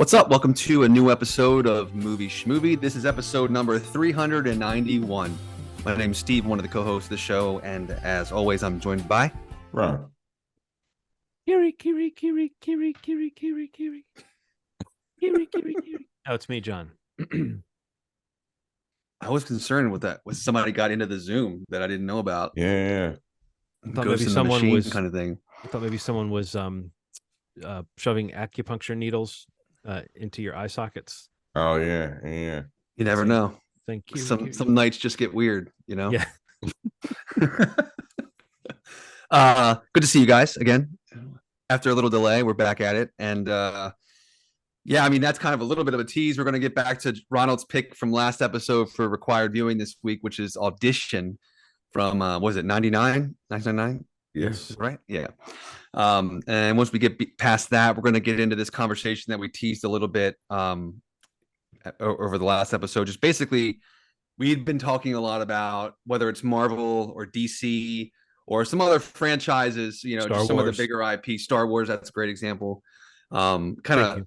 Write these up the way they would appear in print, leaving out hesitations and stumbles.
What's up? Welcome to a new episode of Movie Schmovie. This is episode number 391. My name's Steve, one of the co-hosts of the show, and as always, I'm joined by Ron. Kiri. Oh, it's me, John. I was concerned with that. Was somebody got into the Zoom that I didn't know about? Yeah. I thought maybe someone was kind of thing. I thought maybe someone was shoving acupuncture needles into your eye sockets. Oh yeah. You never know. Thank you. Some nights just get weird, you know. Yeah. Good to see you guys again. After a little delay, we're back at it, and yeah, I mean that's kind of a little bit of a tease. We're going to get back to Ronald's pick from last episode for required viewing this week, which is Audition from what was it 1999? Yes. Right. Yeah. And once we get past that, we're going to get into this conversation that we teased a little bit over the last episode. Just basically, we'd been talking a lot about whether it's Marvel or DC or some other franchises, you know, just some of the bigger IP. Star Wars, that's a great example. You're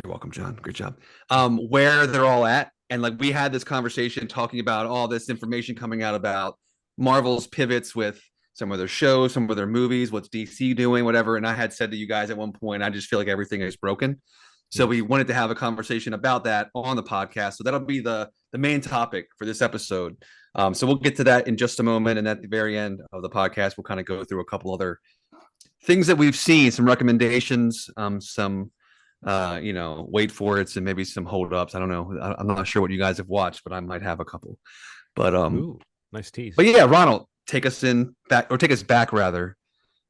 welcome, John. Great job. Where they're all at. And like we had this conversation talking about all this information coming out about Marvel's pivots with some of their shows, some of their movies, what's DC doing, whatever. And I had said to you guys at one point, I just feel like everything is broken. So we wanted to have a conversation about that on the podcast. So that'll be the main topic for this episode. So we'll get to that in just a moment. And at the very end of the podcast, we'll kind of go through a couple other things that we've seen, some recommendations, some, wait for it, and maybe some holdups. I don't know. I'm not sure what you guys have watched, but I might have a couple. But Ooh, nice tease. But yeah, Ronald, take us back rather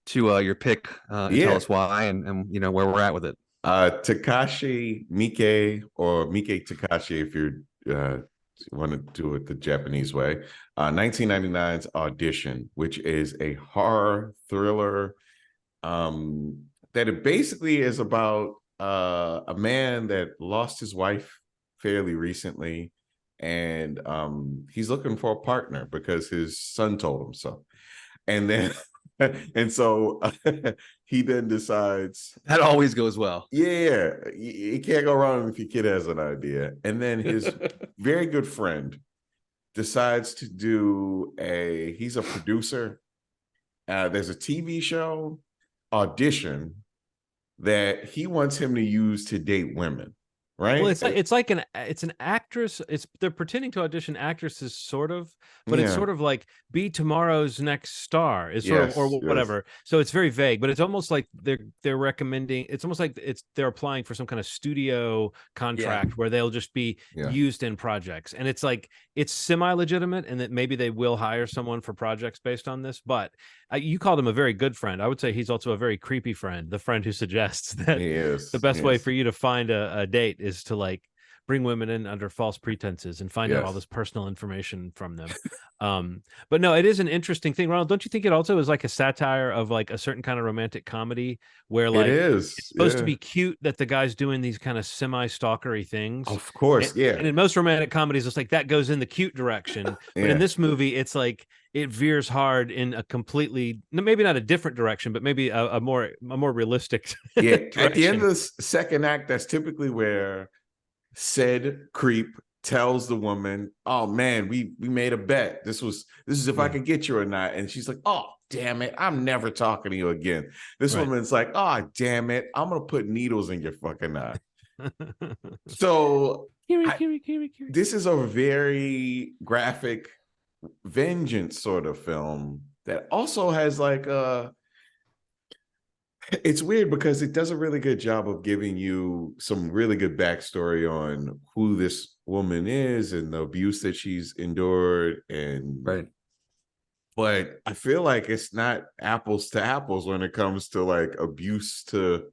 to your pick and tell us why and you know where we're at with it. Takashi Miike, or Miike Takashi if you want to do it the Japanese way. 1999's Audition, which is a horror thriller that it basically is about a man that lost his wife fairly recently, and he's looking for a partner because his son told him so. And then and so he then decides that always goes well. Yeah, you can't go wrong if your kid has an idea. And then his very good friend decides to do he's a producer. There's a TV show, Audition, that he wants him to use to date women, right? Well, it's an actress. They're pretending to audition actresses, sort of, but it's sort of like be tomorrow's next star is sort of, or whatever. So it's very vague, but it's almost like they're recommending. It's almost like they're applying for some kind of studio contract where they'll just be used in projects, and it's like it's semi-legitimate, and that maybe they will hire someone for projects based on this. But you called him a very good friend. I would say he's also a very creepy friend. The friend who suggests that the best way for you to find a date is to like bring women in under false pretenses and find out all this personal information from them. But no, it is an interesting thing. Ronald, don't you think it also is like a satire of like a certain kind of romantic comedy where like it's supposed to be cute that the guy's doing these kind of semi-stalkery things? Of course, and in most romantic comedies, it's like that goes in the cute direction. But in this movie, it's like it veers hard in a completely, maybe not a different direction, but maybe a more realistic direction. At the end of the second act, that's typically where said creep tells the woman, "Oh man, we made a bet. This is if I could get you or not." And she's like, "Oh damn it, I'm never talking to you again." This woman's like, "Oh damn it, I'm gonna put needles in your fucking eye." So this is a very graphic vengeance sort of film that also has like it's weird because it does a really good job of giving you some really good backstory on who this woman is and the abuse that she's endured. And but I feel like it's not apples to apples when it comes to like abuse to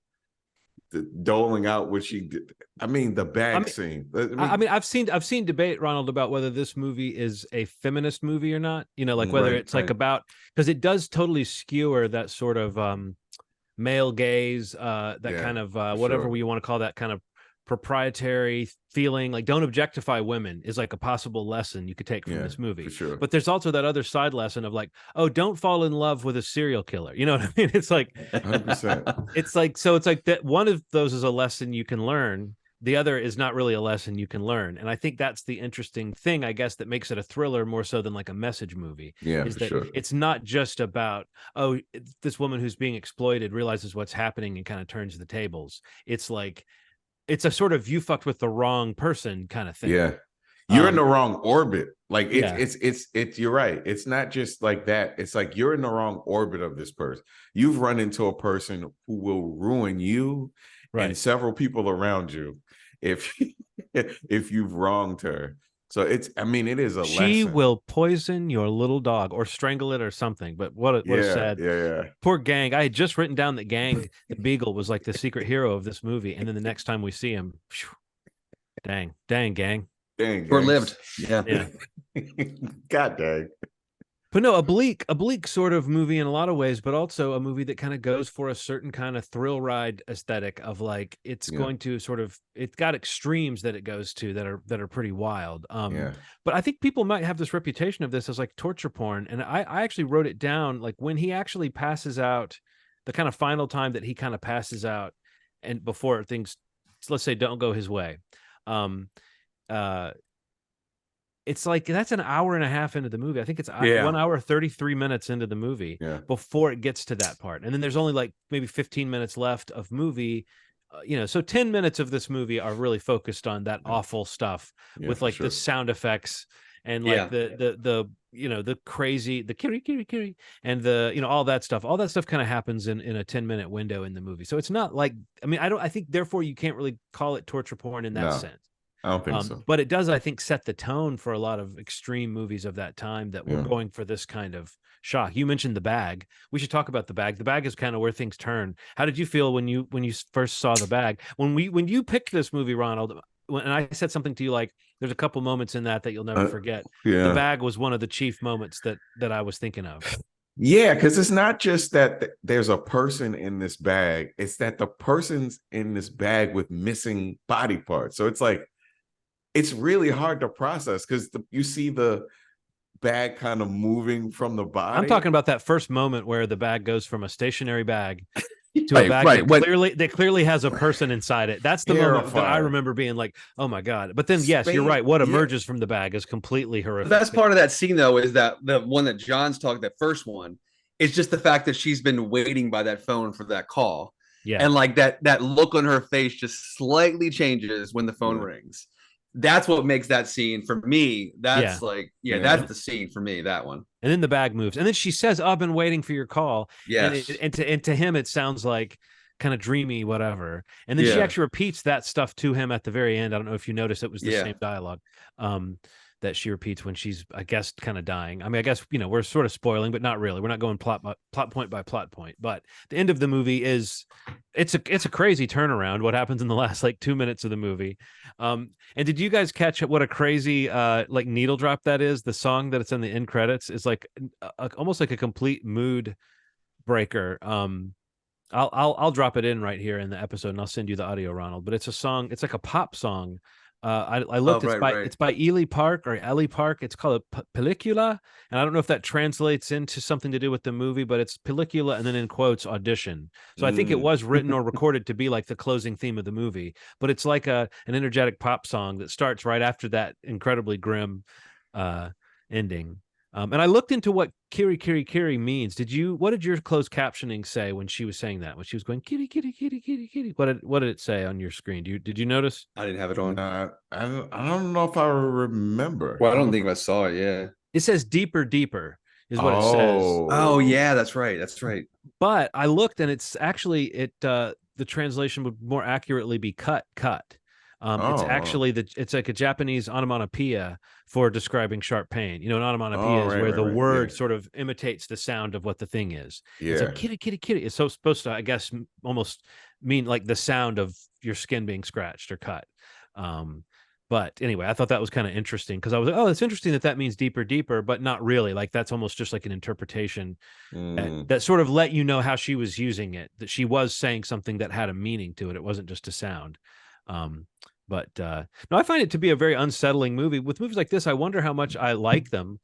the doling out what she did. I mean, the bag scene. I've seen debate, Ronald, about whether this movie is a feminist movie or not. You know, like whether it's like about, because it does totally skewer that sort of male gaze, that kind of whatever you want to call that kind of proprietary feeling, like don't objectify women, is like a possible lesson you could take from this movie. For sure. But there's also that other side lesson of like, oh, don't fall in love with a serial killer. You know what I mean? It's like 100%. It's like, so it's like that one of those is a lesson you can learn. The other is not really a lesson you can learn. And I think that's the interesting thing, I guess, that makes it a thriller more so than like a message movie. Yeah, is for that sure. It's not just about, oh, this woman who's being exploited realizes what's happening and kind of turns the tables. It's like, it's a sort of you fucked with the wrong person kind of thing. Yeah. You're in the wrong orbit. Like it's you're right. It's not just like that. It's like you're in the wrong orbit of this person. You've run into a person who will ruin you and several people around you if if you've wronged her. So it is a lesson. She will poison your little dog or strangle it or something. But what a sad. Yeah. Poor Gang. I had just written down that Gang, the beagle, was like the secret hero of this movie. And then the next time we see him, dang, Gang. Dang, short-lived. Yeah. God dang. But no, a bleak sort of movie in a lot of ways, but also a movie that kind of goes for a certain kind of thrill ride aesthetic of like, it's going to sort of, it's got extremes that it goes to that are pretty wild. But I think people might have this reputation of this as like torture porn. And I actually wrote it down, like when he actually passes out, the kind of final time that he kind of passes out and before things, let's say, don't go his way. It's like that's an hour and a half into the movie. I think it's 1 hour 33 minutes into the movie before it gets to that part, and then there's only like maybe 15 minutes left of movie. So 10 minutes of this movie are really focused on that awful stuff with like the sound effects and like the crazy, the kiri and the all that stuff. All that stuff kind of happens in a 10-minute window in the movie. So it's not like, I think therefore you can't really call it torture porn in that sense. I don't think so. But it does, I think, set the tone for a lot of extreme movies of that time that were going for this kind of shock. You mentioned The Bag. We should talk about The Bag. The Bag is kind of where things turn. How did you feel when you first saw The Bag? When you picked this movie, Ronald, and I said something to you like, there's a couple moments in that you'll never forget. The Bag was one of the chief moments that I was thinking of. Yeah, because it's not just that there's a person in this bag. It's that the person's in this bag with missing body parts. So it's like, it's really hard to process because you see the bag kind of moving from the body. I'm talking about that first moment where the bag goes from a stationary bag to a bag that clearly has a person inside it. That's the moment that I remember being like, oh my God. But then, yes, you're right. What emerges from the bag is completely horrific. The best part of that scene, though, is that the one that John's talking, that first one, is just the fact that she's been waiting by that phone for that call. Yeah. And like that look on her face just slightly changes when the phone rings. That's what makes that scene for me. That's that's the scene for me, that one. And then the bag moves. And then she says, I've been waiting for your call. Yes. And to him, it sounds like kind of dreamy, whatever. And then she actually repeats that stuff to him at the very end. I don't know if you noticed it was the same dialogue that she repeats when she's, I guess, kind of dying. I mean, I guess, we're sort of spoiling, but not really. We're not going plot point by plot point. But the end of the movie is, it's a crazy turnaround. What happens in the last like 2 minutes of the movie? And did you guys catch what a crazy like needle drop that is? The song that it's in the end credits is like almost like a complete mood breaker. I'll drop it in right here in the episode, and I'll send you the audio, Ronald. But it's a song. It's like a pop song. I looked. It's by Ely Park or Ellie Park. It's called a pellicula, and I don't know if that translates into something to do with the movie, but it's pellicula and then in quotes audition. So I think it was written or recorded to be like the closing theme of the movie. But it's like an energetic pop song that starts right after that incredibly grim ending. And I looked into what kiri kiri kiri means. What did your closed captioning say when she was saying that? When she was going kitty kitty kitty kitty kitty, what did it say on your screen? Did you notice? I didn't have it on. I don't know if I remember. Well, I don't think I saw it. Yeah, it says deeper deeper is what it says. Oh yeah, that's right. But I looked, and it's actually the translation would more accurately be cut. It's actually it's like a Japanese onomatopoeia for describing sharp pain. An onomatopoeia is where the word sort of imitates the sound of what the thing is. Yeah. It's like kitty, kitty, kitty. It's so supposed to, I guess, almost mean like the sound of your skin being scratched or cut. But anyway, I thought that was kind of interesting because I was like, oh, it's interesting that means deeper, deeper, but not really. Like that's almost just like an interpretation that sort of let you know how she was using it, that she was saying something that had a meaning to it. It wasn't just a sound. But no, I find it to be a very unsettling movie. With movies like this, I wonder how much I like them.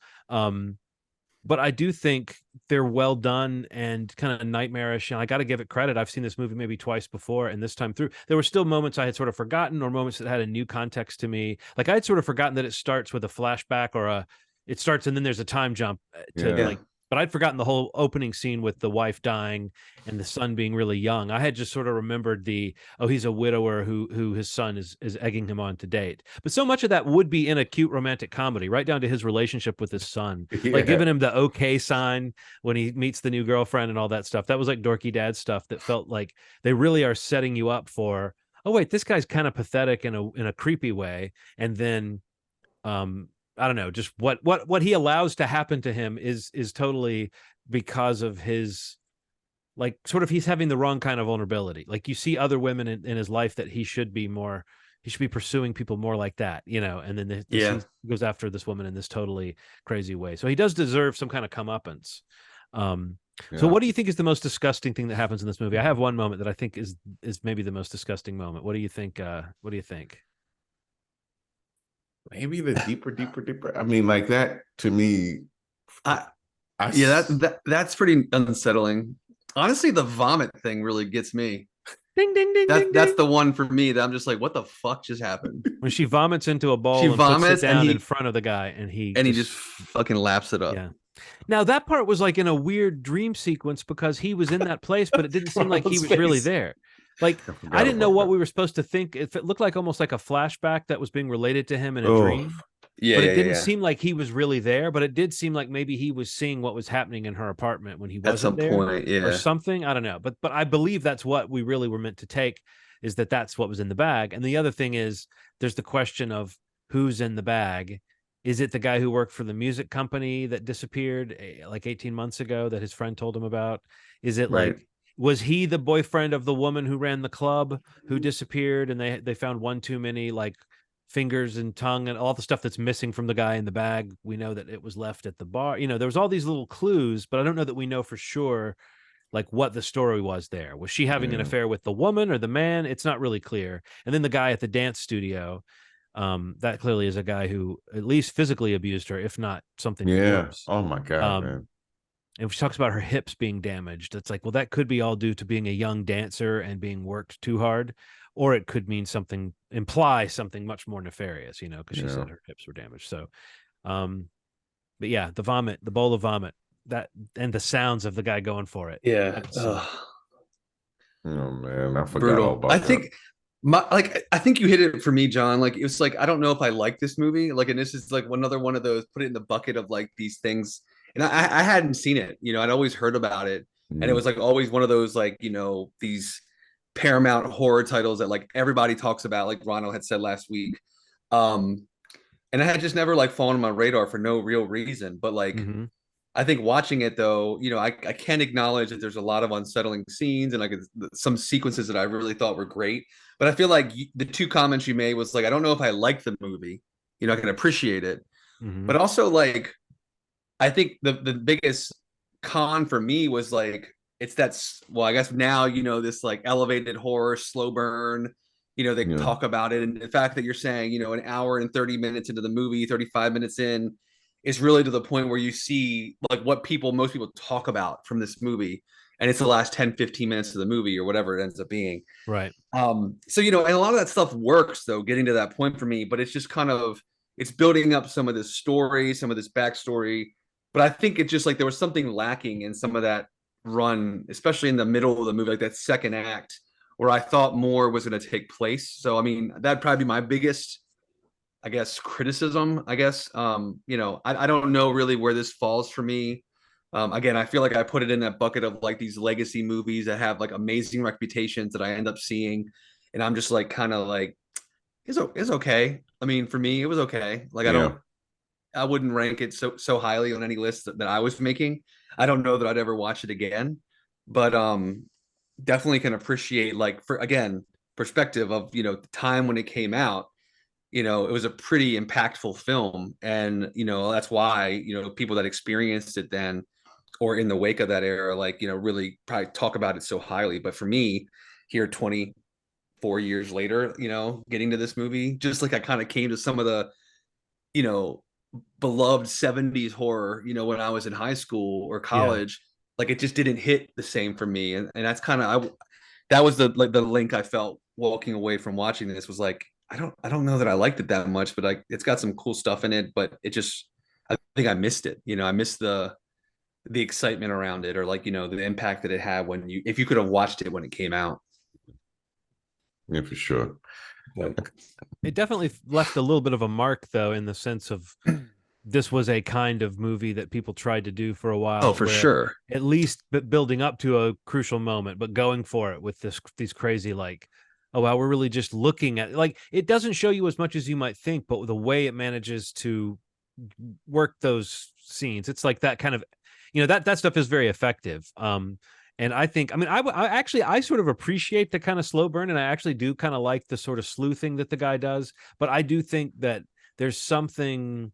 But I do think they're well done and kind of nightmarish. And I got to give it credit. I've seen this movie maybe twice before, and this time through, there were still moments I had sort of forgotten, or moments that had a new context to me. Like I had sort of forgotten that it starts with a flashback, or it starts and then there's a time jump to like. But I'd forgotten the whole opening scene with the wife dying and the son being really young. I had just sort of remembered he's a widower who his son is egging him on to date. But so much of that would be in a cute romantic comedy, right down to his relationship with his son, like giving him the okay sign when he meets the new girlfriend and all that stuff. That was like dorky dad stuff that felt like they really are setting you up for, oh wait, this guy's kind of pathetic in a creepy way, and then I don't know, just what he allows to happen to him is totally because of his, like, sort of, he's having the wrong kind of vulnerability. Like you see other women in his life that he should be pursuing people more like that, and then he goes after this woman in this totally crazy way. So he does deserve some kind of comeuppance. So what do you think is the most disgusting thing that happens in this movie? I have one moment that I think is maybe the most disgusting moment. What do you think? What do you think? Maybe the deeper. I mean, like that to me. That's pretty unsettling. Honestly, the vomit thing really gets me. Ding ding ding. That's the one for me that I'm just like, what the fuck just happened? When she vomits into a bowl and puts it down in front of the guy, and he just fucking laps it up. Yeah. Now that part was like in a weird dream sequence because he was in that place, but it didn't seem like he was really there. Like I didn't know what we were supposed to think. If it looked like almost like a flashback that was being related to him in a dream. Yeah, but it didn't seem like he was really there. But it did seem like maybe he was seeing what was happening in her apartment when he wasn't there, or something. I don't know. But I believe that's what we really were meant to take, is that that's what was in the bag. And the other thing is, there's the question of who's in the bag. Is it the guy who worked for the music company that disappeared like 18 months ago that his friend told him about? Is it like, was he the boyfriend of the woman who ran the club who disappeared, and they found one too many like fingers and tongue and all the stuff that's missing from the guy in the bag? We know that it was left at the bar. There was all these little clues, but I don't know that we know for sure like what the story was there. Was she having an affair with the woman or the man? It's not really clear. And then the guy at the dance studio, that clearly is a guy who at least physically abused her, if not something worse. Oh my God, man. And she talks about her hips being damaged. It's like, well, that could be all due to being a young dancer and being worked too hard, or it could mean imply something much more nefarious, because she said her hips were damaged. So, but yeah, the bowl of vomit, that, and the sounds of the guy going for it. Yeah. Oh man, I forgot brutal. all about I that. think I think you hit it for me, John. Like it was like, I don't know if I like this movie. Like, and this is like another one of those, put it in the bucket of like these things. And I hadn't seen it, I'd always heard about it. And it was like always one of those like, these Paramount horror titles that like everybody talks about, like Ronald had said last week. And I had just never like fallen on my radar for no real reason. But like, I think watching it though, I can acknowledge that there's a lot of unsettling scenes and like some sequences that I really thought were great. But I feel like the two comments you made was like, I don't know if I like the movie, I can appreciate it. But also like, I think the biggest con for me was like, it's I guess now, this like elevated horror, slow burn, they talk about it. And the fact that you're saying, an hour and 30 minutes into the movie, 35 minutes in, is really to the point where you see like what most people talk about from this movie. And it's the last 10, 15 minutes of the movie or whatever it ends up being. Right. So, and a lot of that stuff works though, getting to that point for me, but it's just kind of, it's building up some of this story, some of this backstory. But I think it's just like there was something lacking in some of that run, especially in the middle of the movie, like that second act, where I thought more was going to take place. So, I mean, that'd probably be my biggest, I guess, criticism, I guess. I don't know really where this falls for me. Again, I feel like I put it in that bucket of like these legacy movies that have like amazing reputations that I end up seeing. And I'm just like, kind of like, it's okay. I mean, for me, it was okay. Like, I wouldn't rank it so highly on any list that I was making. I don't know that I'd ever watch it again, but definitely can appreciate like, for again, perspective of the time when it came out. It was a pretty impactful film, and that's why people that experienced it then or in the wake of that era, like really probably talk about it so highly. But for me, here 20 4 years later, getting to this movie. Just like I kind of came to some of the, you know, beloved 70s horror, when I was in high school or college. Like it just didn't hit the same for me. And that's kind of that was the link I felt walking away from watching this, was like, I don't know that I liked it that much, but it's got some cool stuff in it, but I think I missed it. I missed the excitement around it, or the impact that it had if you could have watched it when it came out. Yeah, for sure. It definitely left a little bit of a mark, though, in the sense of this was a kind of movie that people tried to do for a while. Oh, for sure. At least building up to a crucial moment, but going for it with these crazy, like, oh, wow, we're really just looking at, like, it doesn't show you as much as you might think, but the way it manages to work those scenes, it's like that kind of, that stuff is very effective. And I think, I sort of appreciate the kind of slow burn, and I actually do kind of like the sort of sleuthing that the guy does. But I do think that there's something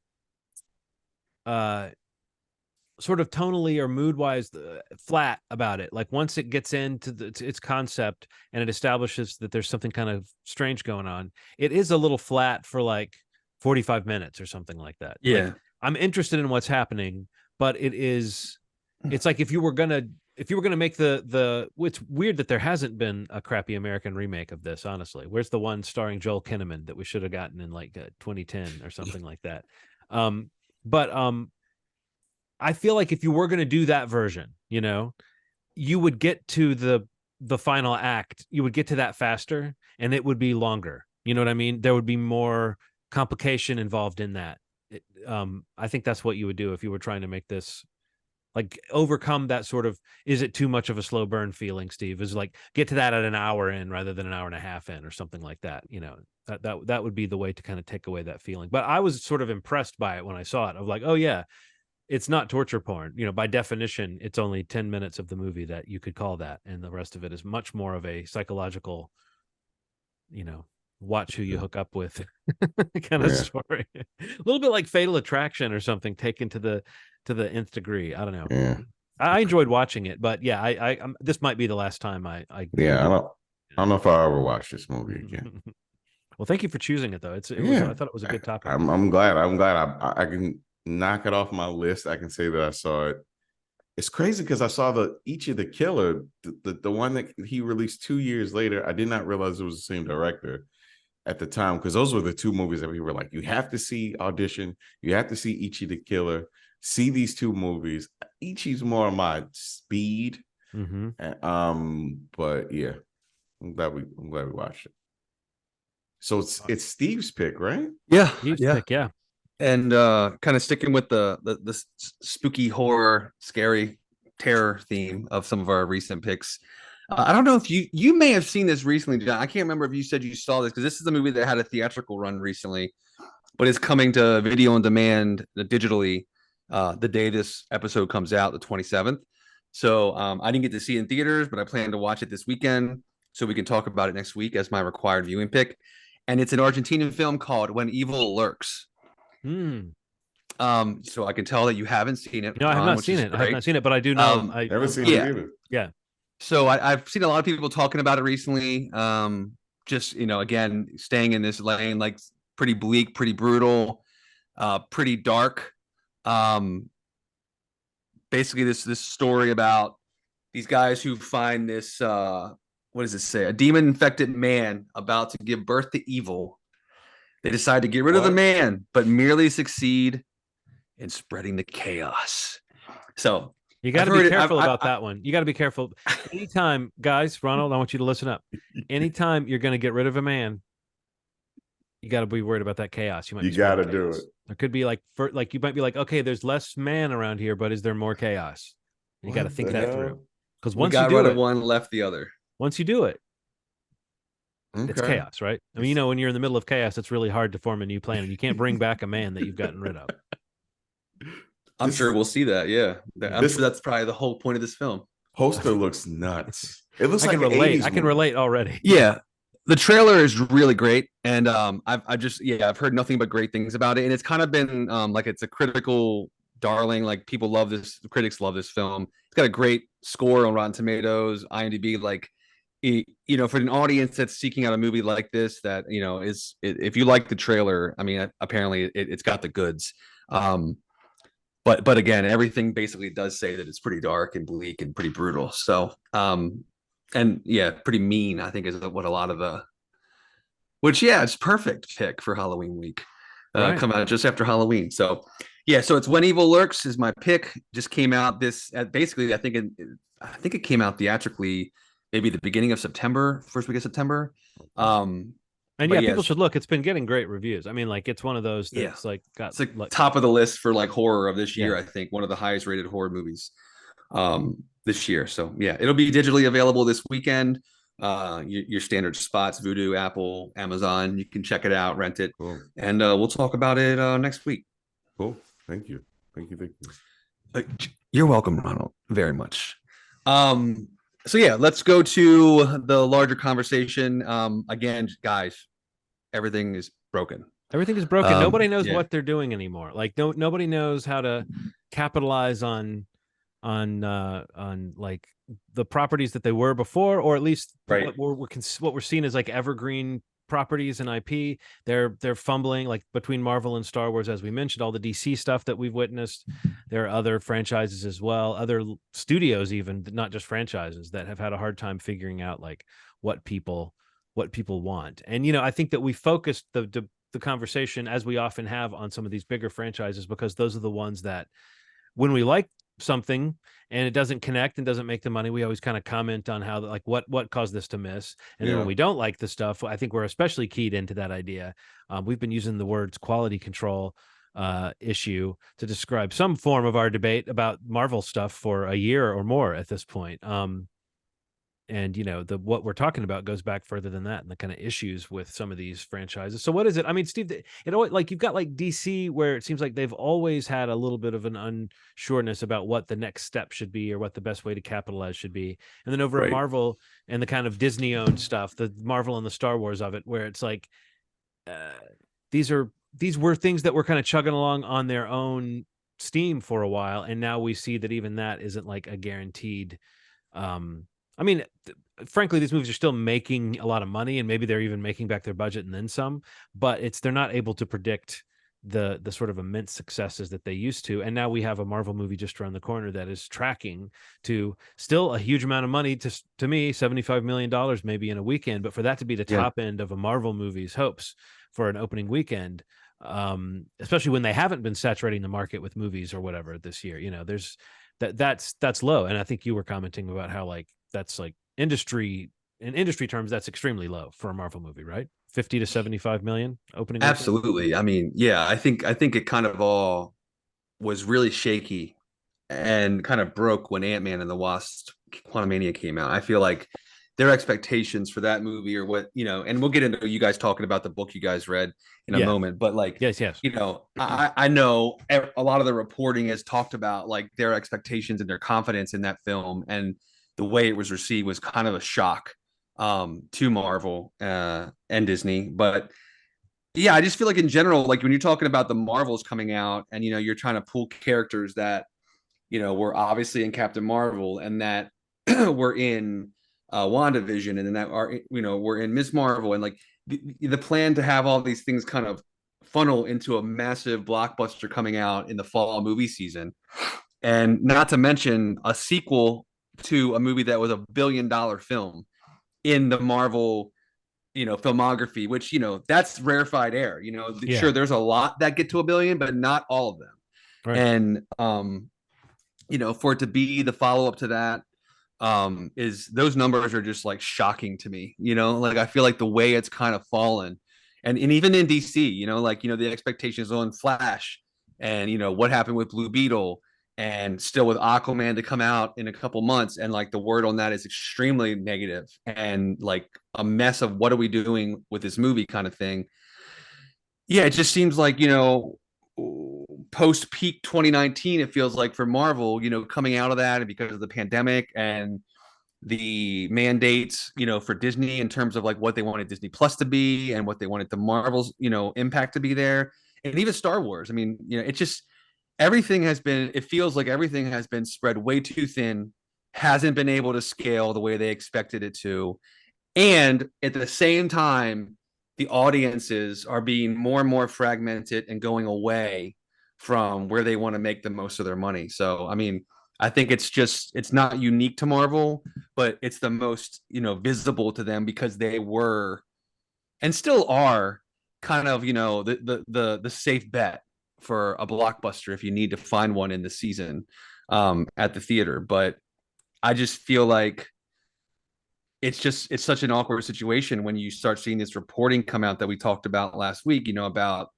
sort of tonally or mood-wise flat about it. Like once it gets into its concept and it establishes that there's something kind of strange going on, it is a little flat for like 45 minutes or something like that. Yeah. Like, I'm interested in what's happening, but it's like if you were gonna make it's weird that there hasn't been a crappy American remake of this, honestly. Where's the one starring Joel Kinnaman that we should have gotten in like 2010 or something like that? But I feel like if you were going to do that version, you would get to the final act, you would get to that faster, and it would be longer. You know what I mean? There would be more complication involved in that. I think that's what you would do if you were trying to make this, like, overcome that sort of, is it too much of a slow burn feeling, Steve? Is like, get to that at an hour in rather than an hour and a half in or something like that. That would be the way to kind of take away that feeling. But I was sort of impressed by it when I saw it. Of like, oh yeah, it's not torture porn. By definition, it's only 10 minutes of the movie that you could call that. And the rest of it is much more of a psychological, watch who you hook up with kind of story. A little bit like Fatal Attraction or something, taken to the nth degree. I don't know. Yeah. I enjoyed watching it, but yeah, I this might be the last time I don't know if I'll ever watch this movie again. Well, thank you for choosing it, though. I thought it was a good topic. I'm glad I can knock it off my list. I can say that I saw it. It's crazy because I saw each of the Killer, the one that he released 2 years later. I did not realize it was the same director at the time, because those were the two movies that we were like, you have to see Audition, you have to see Ichi the Killer, see these two movies. Ichi's more on my speed. But yeah, I'm glad we watched it. So it's Steve's pick, right? Yeah. Steve's pick, yeah. And kind of sticking with the spooky horror, scary terror theme of some of our recent picks. I don't know if you may have seen this recently, John. I can't remember if you said you saw this, because this is a movie that had a theatrical run recently, but it's coming to video on demand digitally the day this episode comes out, the 27th. So I didn't get to see it in theaters, but I plan to watch it this weekend so we can talk about it next week as my required viewing pick. And it's an Argentinian film called When Evil Lurks. So I can tell that you haven't seen it. No, I have not seen it. I have not seen it, but I do know. I haven't seen it either. Yeah. So I've seen a lot of people talking about it recently. Just, again, staying in this lane, like pretty bleak, pretty brutal, pretty dark. Basically this story about these guys who find this, what does it say? A demon infected man about to give birth to evil. They decide to get rid of the man, but merely succeed in spreading the chaos. So you got to be careful about that one. You got to be careful. Anytime, guys, Ronald, I want you to listen up. Anytime you're going to get rid of a man, you got to be worried about that chaos. You got to do it. There could be you might be like, okay, there's less man around here, but is there more chaos? You got to think that through. Because once you do it, one left the other. Once you do it, it's chaos, right? I mean, when you're in the middle of chaos, it's really hard to form a new plan, and you can't bring back a man that you've gotten rid of. I'm sure we'll see that. Yeah, I'm sure that's probably the whole point of this film. Poster looks nuts. It looks like I can relate already. Yeah, the trailer is really great, and I've heard nothing but great things about it, and it's kind of been like it's a critical darling. Like people love this, the critics love this film. It's got a great score on Rotten Tomatoes, IMDb. Like for an audience that's seeking out a movie like this, that if you like the trailer, I mean, apparently it's got the goods. But again, everything basically does say that it's pretty dark and bleak and pretty brutal. So and yeah, pretty mean, I think, is what a lot of which, yeah, it's perfect pick for Halloween week. Right. Come out just after Halloween. So yeah, so it's When Evil Lurks is my pick. Just came out basically, I think it came out theatrically maybe the beginning of September, first week of September. And yeah, people should look. It's been getting great reviews. I mean, like, it's one of those that's it's top of the list for like horror of this year. I think one of the highest rated horror movies this year. So yeah, it'll be digitally available this weekend. Your standard spots: Vudu, Apple, Amazon. You can check it out, rent it, and we'll talk about it next week. Cool. Thank you. You're welcome, Ronald, very much. So yeah, let's go to the larger conversation. Again, guys, everything is broken. Everything is broken. Nobody knows what they're doing anymore. Like nobody knows how to capitalize on like the properties that they were before, or at least what we're seeing as like evergreen properties and IP. They're fumbling, like, between Marvel and Star Wars, as we mentioned, all the DC stuff that we've witnessed. There are other franchises as well, other studios, even not just franchises, that have had a hard time figuring out like what people want. And I think that we focused the conversation, as we often have, on some of these bigger franchises, because those are the ones that, when we like something and it doesn't connect and doesn't make the money, we always kind of comment on how, like, what caused this to miss. And then when we don't like the stuff, I think we're especially keyed into that idea. We've been using the words quality control issue to describe some form of our debate about Marvel stuff for a year or more at this point. And what we're talking about goes back further than that, and the kind of issues with some of these franchises. So what is it? I mean, Steve, like, you've got like DC, where it seems like they've always had a little bit of an unsureness about what the next step should be, or what the best way to capitalize should be. And then over at Marvel and the kind of Disney-owned stuff, the Marvel and the Star Wars of it, where it's like, these were things that were kind of chugging along on their own steam for a while, and now we see that even that isn't like a guaranteed. I mean, frankly, these movies are still making a lot of money, and maybe they're even making back their budget and then some, but they're not able to predict the sort of immense successes that they used to. And now we have a Marvel movie just around the corner that is tracking to still a huge amount of money, to me, $75 million maybe in a weekend, but for that to be the top end of a Marvel movie's hopes for an opening weekend, especially when they haven't been saturating the market with movies or whatever this year, there's that's low. And I think you were commenting about how, like, that's like in industry terms, that's extremely low for a Marvel movie, right? 50 to 75 million opening. Absolutely. Weekend? I mean, yeah, I think it kind of all was really shaky and kind of broke when Ant-Man and the Wasp: Quantumania came out. I feel like their expectations for that movie, or what, and we'll get into you guys talking about the book you guys read in a moment, but like, yes. I know a lot of the reporting has talked about like their expectations and their confidence in that film, and the way it was received was kind of a shock to Marvel and Disney. But yeah, I just feel like in general, like when you're talking about the Marvels coming out, and you're trying to pull characters that were obviously in Captain Marvel, and that were in WandaVision, and then that are we're in Miss Marvel, and like the plan to have all these things kind of funnel into a massive blockbuster coming out in the fall movie season, and not to mention a sequel to a movie that was $1 billion film in the Marvel filmography, which that's rarefied air. Sure, there's a lot that get to $1 billion, but not all of them. Right. And for it to be the follow-up to that, is those numbers are just like shocking to me. Like, I feel like the way it's kind of fallen, and even in DC, like the expectations on Flash, and what happened with Blue Beetle, and still with Aquaman to come out in a couple months, and like the word on that is extremely negative, and like a mess of what are we doing with this movie kind of thing. Yeah, it just seems like post peak 2019, it feels like, for Marvel, coming out of that, and because of the pandemic and the mandates, for Disney in terms of like what they wanted Disney Plus to be, and what they wanted the Marvel's, impact to be there, and even Star Wars. I mean, it feels like everything has been spread way too thin, hasn't been able to scale the way they expected it to. And at the same time, the audiences are being more and more fragmented and going away from where they want to make the most of their money. So, I mean, I think it's not unique to Marvel, but it's the most, visible to them because they were and still are kind of, the safe bet for a blockbuster if you need to find one in the season at the theater. But I just feel like it's such an awkward situation when you start seeing this reporting come out that we talked about last week, about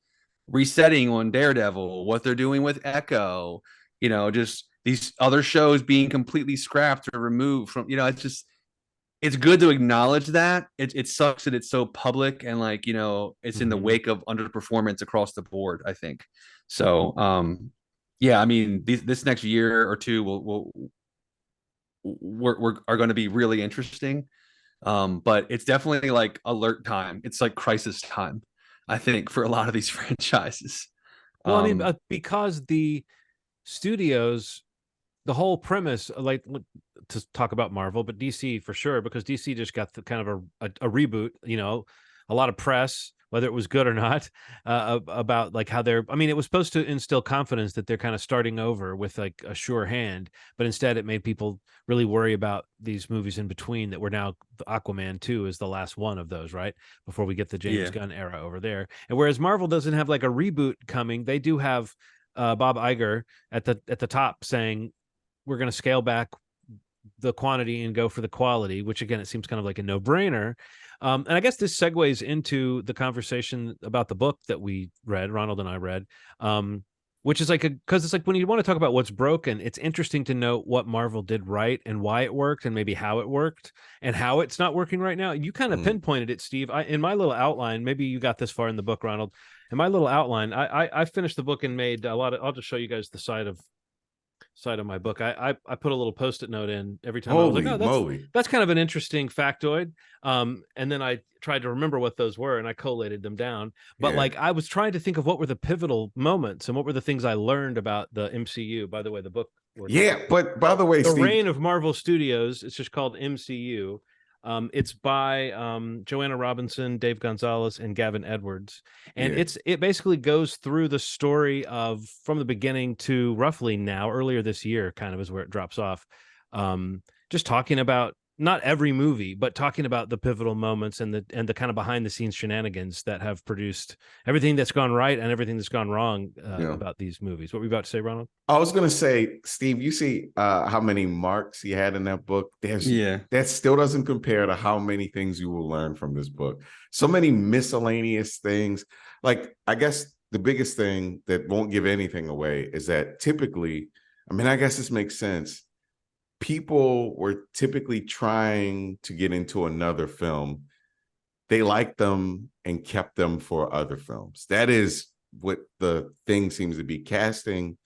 resetting on Daredevil, what they're doing with Echo, just these other shows being completely scrapped or removed from, it's good to acknowledge that. It sucks that it's so public and like, it's in the wake of underperformance across the board, I think. So, yeah, I mean, this next year or two are going to be really interesting. But it's definitely like alert time. It's like crisis time, I think, for a lot of these franchises. Well, I mean, because the studios, the whole premise, like to talk about Marvel, but DC for sure, because DC just got the kind of a reboot, a lot of press, whether it was good or not, about like how they're, I mean, it was supposed to instill confidence that they're kind of starting over with like a sure hand, but instead it made people really worry about these movies in between that were now Aquaman 2 is the last one of those, right? Before we get the James Gunn era over there. And whereas Marvel doesn't have like a reboot coming, they do have Bob Iger at the top saying, we're going to scale back the quantity and go for the quality, which again, it seems kind of like a no-brainer. And I guess this segues into the conversation about the book that we read, Ronald and I read, which is like because it's like when you want to talk about what's broken, it's interesting to know what Marvel did right and why it worked and maybe how it worked and how it's not working right now. You kind of pinpointed it, Steve. In my little outline, maybe you got this far in the book, Ronald. In my little outline, I finished the book and made a lot of, I'll just show you guys the side of my book. I put a little post-it note in every time. Holy I was like, moly. that's kind of an interesting factoid. And then I tried to remember what those were and I collated them down. But like I was trying to think of what were the pivotal moments and what were the things I learned about the MCU. By the way, the book. But by the way, The Steve, Reign of Marvel Studios, it's just called MCU. It's by Joanna Robinson, Dave Gonzalez, and Gavin Edwards, and it basically goes through the story of from the beginning to roughly now, earlier this year, kind of is where it drops off. Just talking about not every movie, but talking about the pivotal moments and the kind of behind the scenes shenanigans that have produced everything that's gone right and everything that's gone wrong about these movies. What were you about to say, Ronald? I was going to say, Steve, you see how many marks he had in that book? That still doesn't compare to how many things you will learn from this book. So many miscellaneous things. Like, I guess the biggest thing that won't give anything away is that typically, I mean, I guess this makes sense. People were typically trying to get into another film. They liked them and kept them for other films. That is what the thing seems to be. Casting.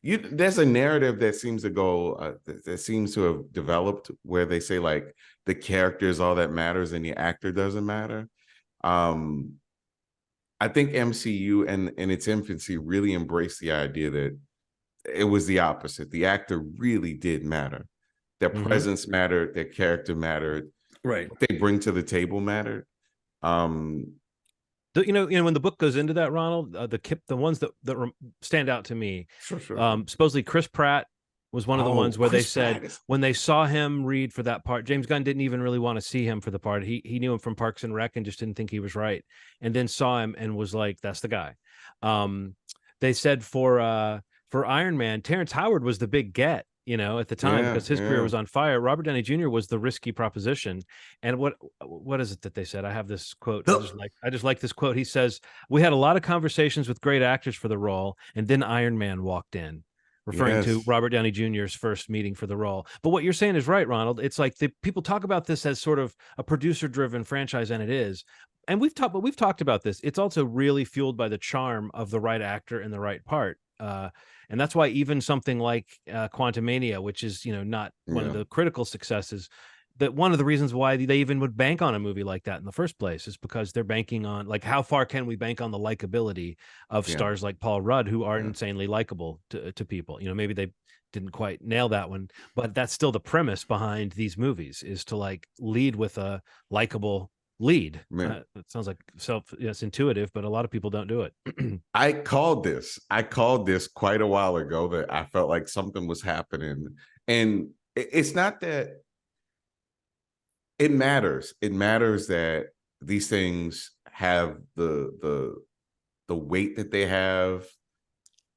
There's a narrative that seems to go, that seems to have developed where they say like the character is all that matters and the actor doesn't matter. I think MCU and in its infancy really embraced the idea that it was the opposite. The actor really did matter. Their presence mattered. Their character mattered. Right. What they bring to the table mattered. When the book goes into that, Ronald, the ones that stand out to me. Sure. Supposedly Chris Pratt was one of the ones where Chris they said when they saw him read for that part, James Gunn didn't even really want to see him for the part. He knew him from Parks and Rec and just didn't think he was right. And then saw him and was like, that's the guy. They said for Iron Man, Terrence Howard was the big get, at the time because his career was on fire. Robert Downey Jr. was the risky proposition. And what is it that they said? I have this quote. I just like this quote. He says, "We had a lot of conversations with great actors for the role, and then Iron Man walked in," referring to Robert Downey Jr.'s first meeting for the role. But what you're saying is right, Ronald. It's like people talk about this as sort of a producer-driven franchise, and it is. And we've talked about this. It's also really fueled by the charm of the right actor in the right part. And that's why even something like Quantumania, which is not one of the critical successes, that one of the reasons why they even would bank on a movie like that in the first place is because they're banking on, like, how far can we bank on the likability of stars like Paul Rudd, who are insanely likable to people. You know, maybe they didn't quite nail that one, but that's still the premise behind these movies, is to like lead with a likable lead. It sounds like it's intuitive, but a lot of people don't do it. I called this quite a while ago, that I felt like something was happening. And it's not that it matters. It matters that these things have the weight that they have,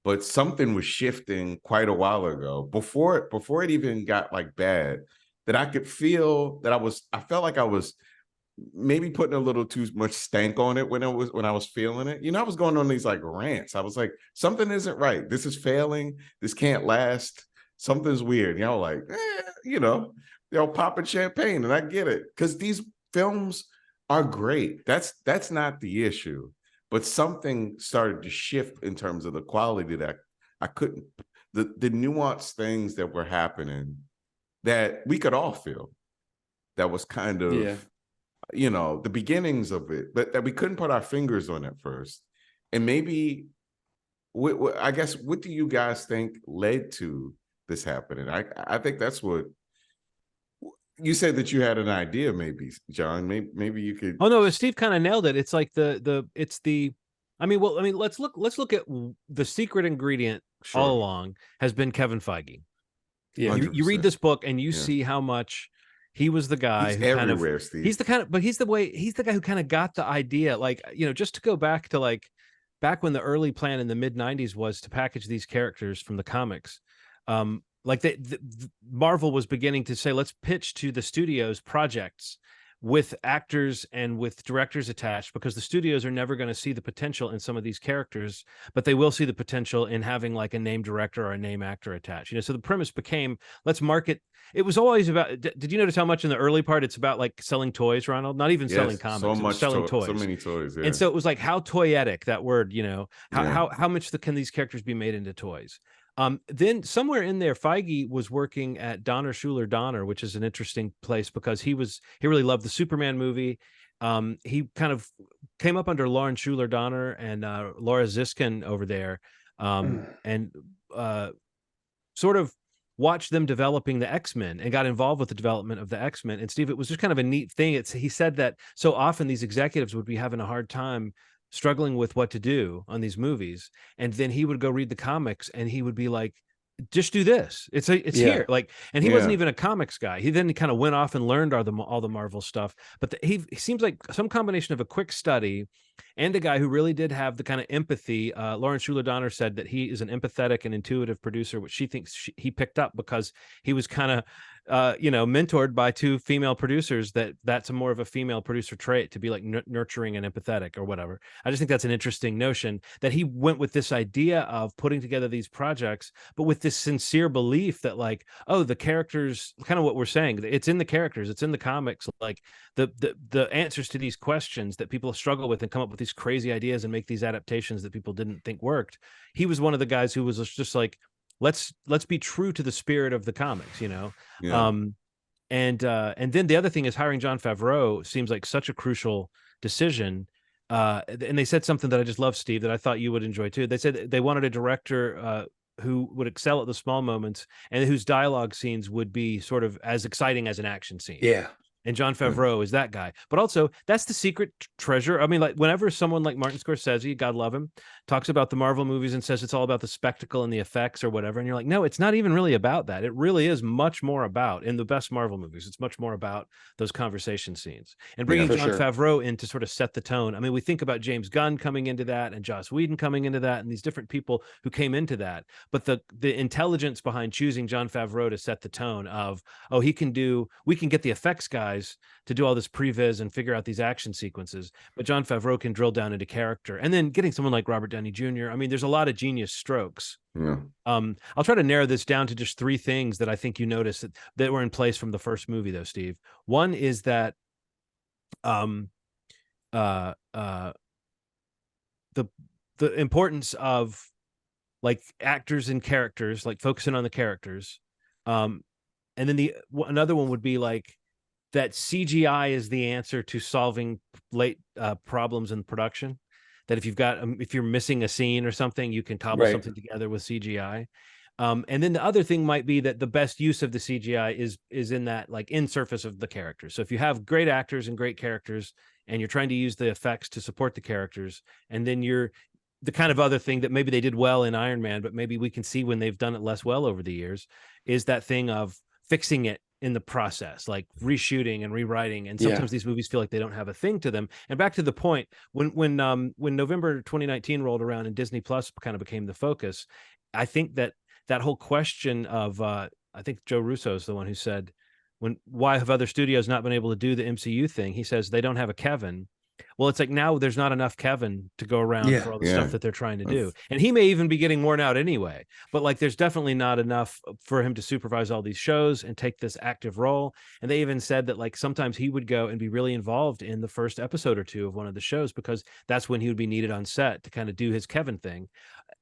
but something was shifting quite a while ago, before it even got like bad, that I could feel that I felt like I was maybe putting a little too much stank on it when I was feeling it. You know, I was going on these like rants. I was like, something isn't right. This is failing. This can't last. Something's weird. You know, like, you know, they're all popping champagne, and I get it, because these films are great. That's not the issue. But something started to shift in terms of the quality, that I couldn't, the nuanced things that were happening that we could all feel. That was kind of, you know, the beginnings of it, but that we couldn't put our fingers on at first. And maybe, I guess, what do you guys think led to this happening? I think that's what you said, that you had an idea, maybe, John. Maybe you could. Oh no, Steve kind of nailed it. It's like I mean, let's look at the secret ingredient all along has been Kevin Feige. Yeah, you read this book and you see how much he was the guy who everywhere, Steve. He's the guy who kind of got the idea. Like, you know, just to go back to like back when the early plan in the mid 90s was to package these characters from the comics. Like Marvel was beginning to say, let's pitch to the studios projects with actors and with directors attached, because the studios are never going to see the potential in some of these characters, but they will see the potential in having like a name director or a name actor attached. You know, so the premise became, let's market. It was always about, did you notice how much in the early part it's about like selling toys, Ronald? Not even selling comics, so much selling toys. So many toys, And so it was like, how toyetic, that word, you know, how much can these characters be made into toys? Then somewhere in there, Feige was working at Donner Schuler Donner, which is an interesting place because he really loved the Superman movie. He kind of came up under Lauren Schuler Donner and Laura Ziskin over there, and sort of watched them developing the X-Men and got involved with the development of the X-Men. And Steve, it was just kind of a neat thing. He said that so often these executives would be having a hard time struggling with what to do on these movies, and then he would go read the comics and he would be like, just do this, it's here, like. And he wasn't even a comics guy. He then kind of went off and learned all the Marvel stuff, but he seems like some combination of a quick study and a guy who really did have the kind of empathy. Lauren Schuler Donner said that he is an empathetic and intuitive producer, which she thinks he picked up because he was kind of mentored by two female producers. That's a more of a female producer trait, to be like nurturing and empathetic or whatever. I just think that's an interesting notion, that he went with this idea of putting together these projects, but with this sincere belief that like, oh, the characters, kind of what we're saying, it's in the characters, it's in the comics, like the answers to these questions that people struggle with and come up with these crazy ideas and make these adaptations that people didn't think worked. He was one of the guys who was just like, let's be true to the spirit of the comics, you know? And then the other thing is, hiring Jon Favreau seems like such a crucial decision. And they said something that I just love, Steve, that I thought you would enjoy too. They said they wanted a director who would excel at the small moments and whose dialogue scenes would be sort of as exciting as an action scene. Yeah. And Jon Favreau is that guy. But also, that's the secret treasure. I mean, like, whenever someone like Martin Scorsese, God love him, talks about the Marvel movies and says it's all about the spectacle and the effects or whatever, and you're like, no, it's not even really about that. It really is much more about, in the best Marvel movies, it's much more about those conversation scenes. And bringing Jon Favreau in to sort of set the tone. I mean, we think about James Gunn coming into that and Joss Whedon coming into that and these different people who came into that. But the intelligence behind choosing Jon Favreau to set the tone of, oh, we can get the effects guys to do all this previs and figure out these action sequences, but Jon Favreau can drill down into character. And then getting someone like Robert Downey Jr., I mean, there's a lot of genius strokes. I'll try to narrow this down to just three things that I think you noticed that were in place from the first movie, though, Steve. One is that the importance of like actors and characters, like focusing on the characters. And then another one would be like that CGI is the answer to solving late problems in production. That if you're missing a scene or something, you can cobble something together with CGI. And then the other thing might be that the best use of the CGI is in that like in surface of the characters. So if you have great actors and great characters, and you're trying to use the effects to support the characters, and then you're the kind of other thing that maybe they did well in Iron Man, but maybe we can see when they've done it less well over the years, is that thing of fixing it in the process, like reshooting and rewriting. And sometimes these movies feel like they don't have a thing to them. And back to the point, when November 2019 rolled around and Disney Plus kind of became the focus, I think that whole question of I think Joe Russo is the one who said, why have other studios not been able to do the MCU thing? He says they don't have a Kevin. Well, it's like now there's not enough Kevin to go around for all the stuff that they're trying to do. And he may even be getting worn out anyway, but like there's definitely not enough for him to supervise all these shows and take this active role. And they even said that like sometimes he would go and be really involved in the first episode or two of one of the shows, because that's when he would be needed on set to kind of do his Kevin thing.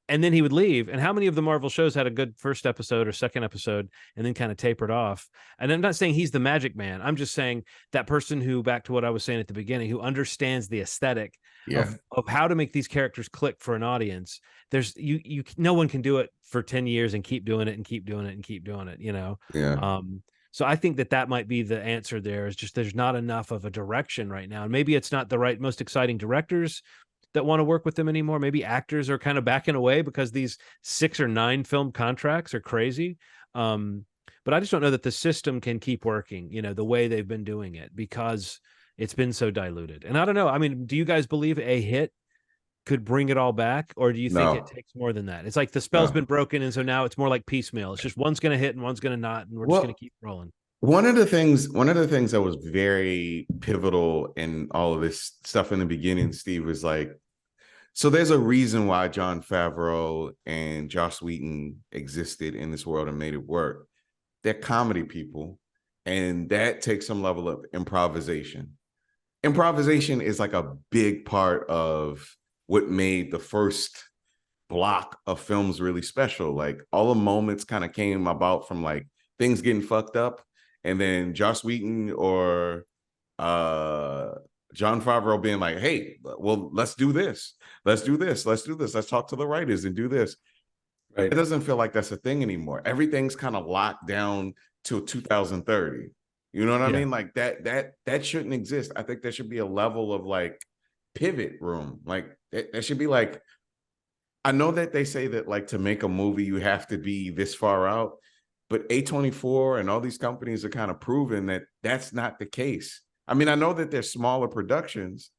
And then he would leave. And how many of the Marvel shows had a good first episode or second episode and then kind of tapered off? And I'm not saying he's the magic man. I'm just saying that person who, back to what I was saying at the beginning, who understands the aesthetic of how to make these characters click for an audience. There's no one can do it for 10 years and keep doing it and keep doing it and keep doing it, you know? So I think that might be the answer there, is just there's not enough of a direction right now. And maybe it's not the right, most exciting directors that want to work with them anymore. Maybe actors are kind of backing away because these 6 or 9 film contracts are crazy. But I just don't know that the system can keep working, you know, the way they've been doing it, because it's been so diluted. And I don't know. I mean, do you guys believe a hit could bring it all back, or do you think it takes more than that? It's like the spell's been broken, and so now it's more like piecemeal. It's just one's going to hit and one's going to not, and we're just going to keep rolling. One of the things that was very pivotal in all of this stuff in the beginning, Steve, was like, so there's a reason why Jon Favreau and Joss Whedon existed in this world and made it work. They're comedy people, and that takes some level of improvisation. Improvisation is like a big part of what made the first block of films really special. Like all the moments kind of came about from like things getting fucked up, and then Joss Whedon or Jon Favreau being like, hey, well, let's do this. Let's do this. Let's do this. Let's talk to the writers and do this. Right. It doesn't feel like that's a thing anymore. Everything's kind of locked down till 2030. You know what I mean? Like that shouldn't exist. I think there should be a level of like pivot room. Like that should be like, I know that they say that like to make a movie, you have to be this far out, but A24 and all these companies are kind of proving that that's not the case. I mean, I know that they're smaller productions,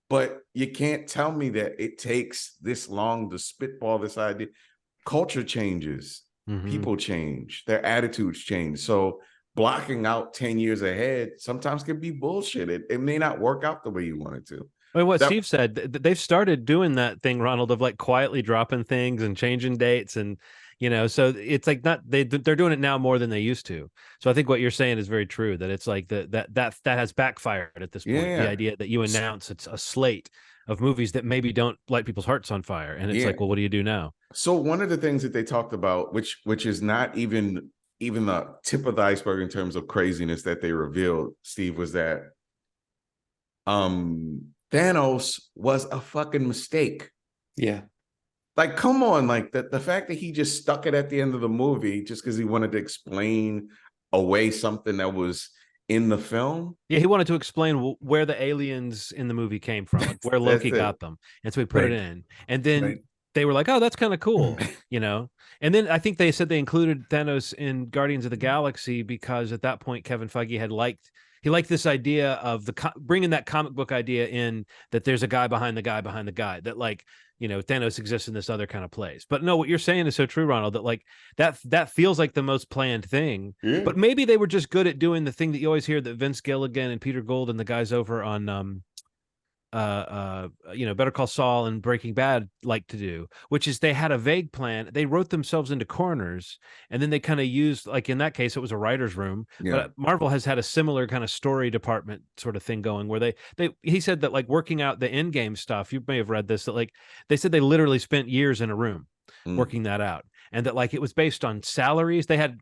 but you can't tell me that it takes this long to spitball this idea. Culture changes, people change, their attitudes change. So blocking out 10 years ahead sometimes can be bullshit. It may not work out the way you want it to. Well, what Steve said, they've started doing that thing, Ronald, of like quietly dropping things and changing dates, and you know, so it's like they're doing it now more than they used to. So I think what you're saying is very true, that it's like that has backfired at this point. The idea that you announce it's a slate of movies that maybe don't light people's hearts on fire, and it's like, well, what do you do now? So one of the things that they talked about, which is not even the tip of the iceberg in terms of craziness that they revealed, Steve, was that Thanos was a fucking mistake. Yeah. Like, come on, like the fact that he just stuck it at the end of the movie just because he wanted to explain away something that was in the film. Yeah, he wanted to explain where the aliens in the movie came from, like where Loki got them. And so he put it in. And then they were like, oh, that's kind of cool, you know? And then I think they said they included Thanos in Guardians of the Galaxy because at that point, Kevin Feige had liked this idea of bringing that comic book idea in, that there's a guy behind the guy behind the guy, that like, you know, Thanos exists in this other kind of place. But no, what you're saying is so true, Ronald, that like that feels like the most planned thing. But maybe they were just good at doing the thing that you always hear that Vince Gilligan and Peter Gould and the guys over on you know, Better Call Saul and Breaking Bad like to do, which is they had a vague plan. They wrote themselves into corners, and then they kind of used, like in that case, it was a writer's room. But Marvel has had a similar kind of story department sort of thing going, where he said that like working out the end game stuff, you may have read this, that like they said they literally spent years in a room working that out, and that like it was based on salaries. They had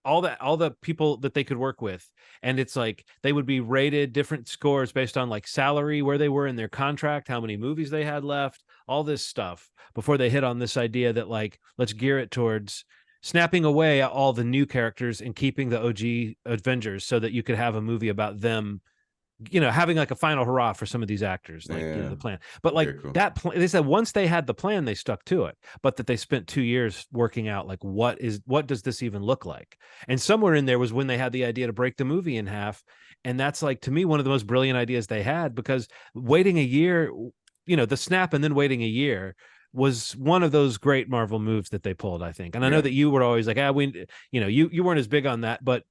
all the people that they could work with, and it's like they would be rated different scores based on like salary, where they were in their contract, how many movies they had left, all this stuff before they hit on this idea that like, let's gear it towards snapping away all the new characters and keeping the OG Avengers so that you could have a movie about them, having like a final hurrah for some of these actors, like the plan. But like cool. They said once they had the plan, they stuck to it, but that they spent 2 years working out like what does this even look like? And somewhere in there was when they had the idea to break the movie in half. And that's like, to me, one of the most brilliant ideas they had, because waiting a year, the snap and then waiting a year was one of those great Marvel moves that they pulled, I think. And I know that you were always like, you weren't as big on that, but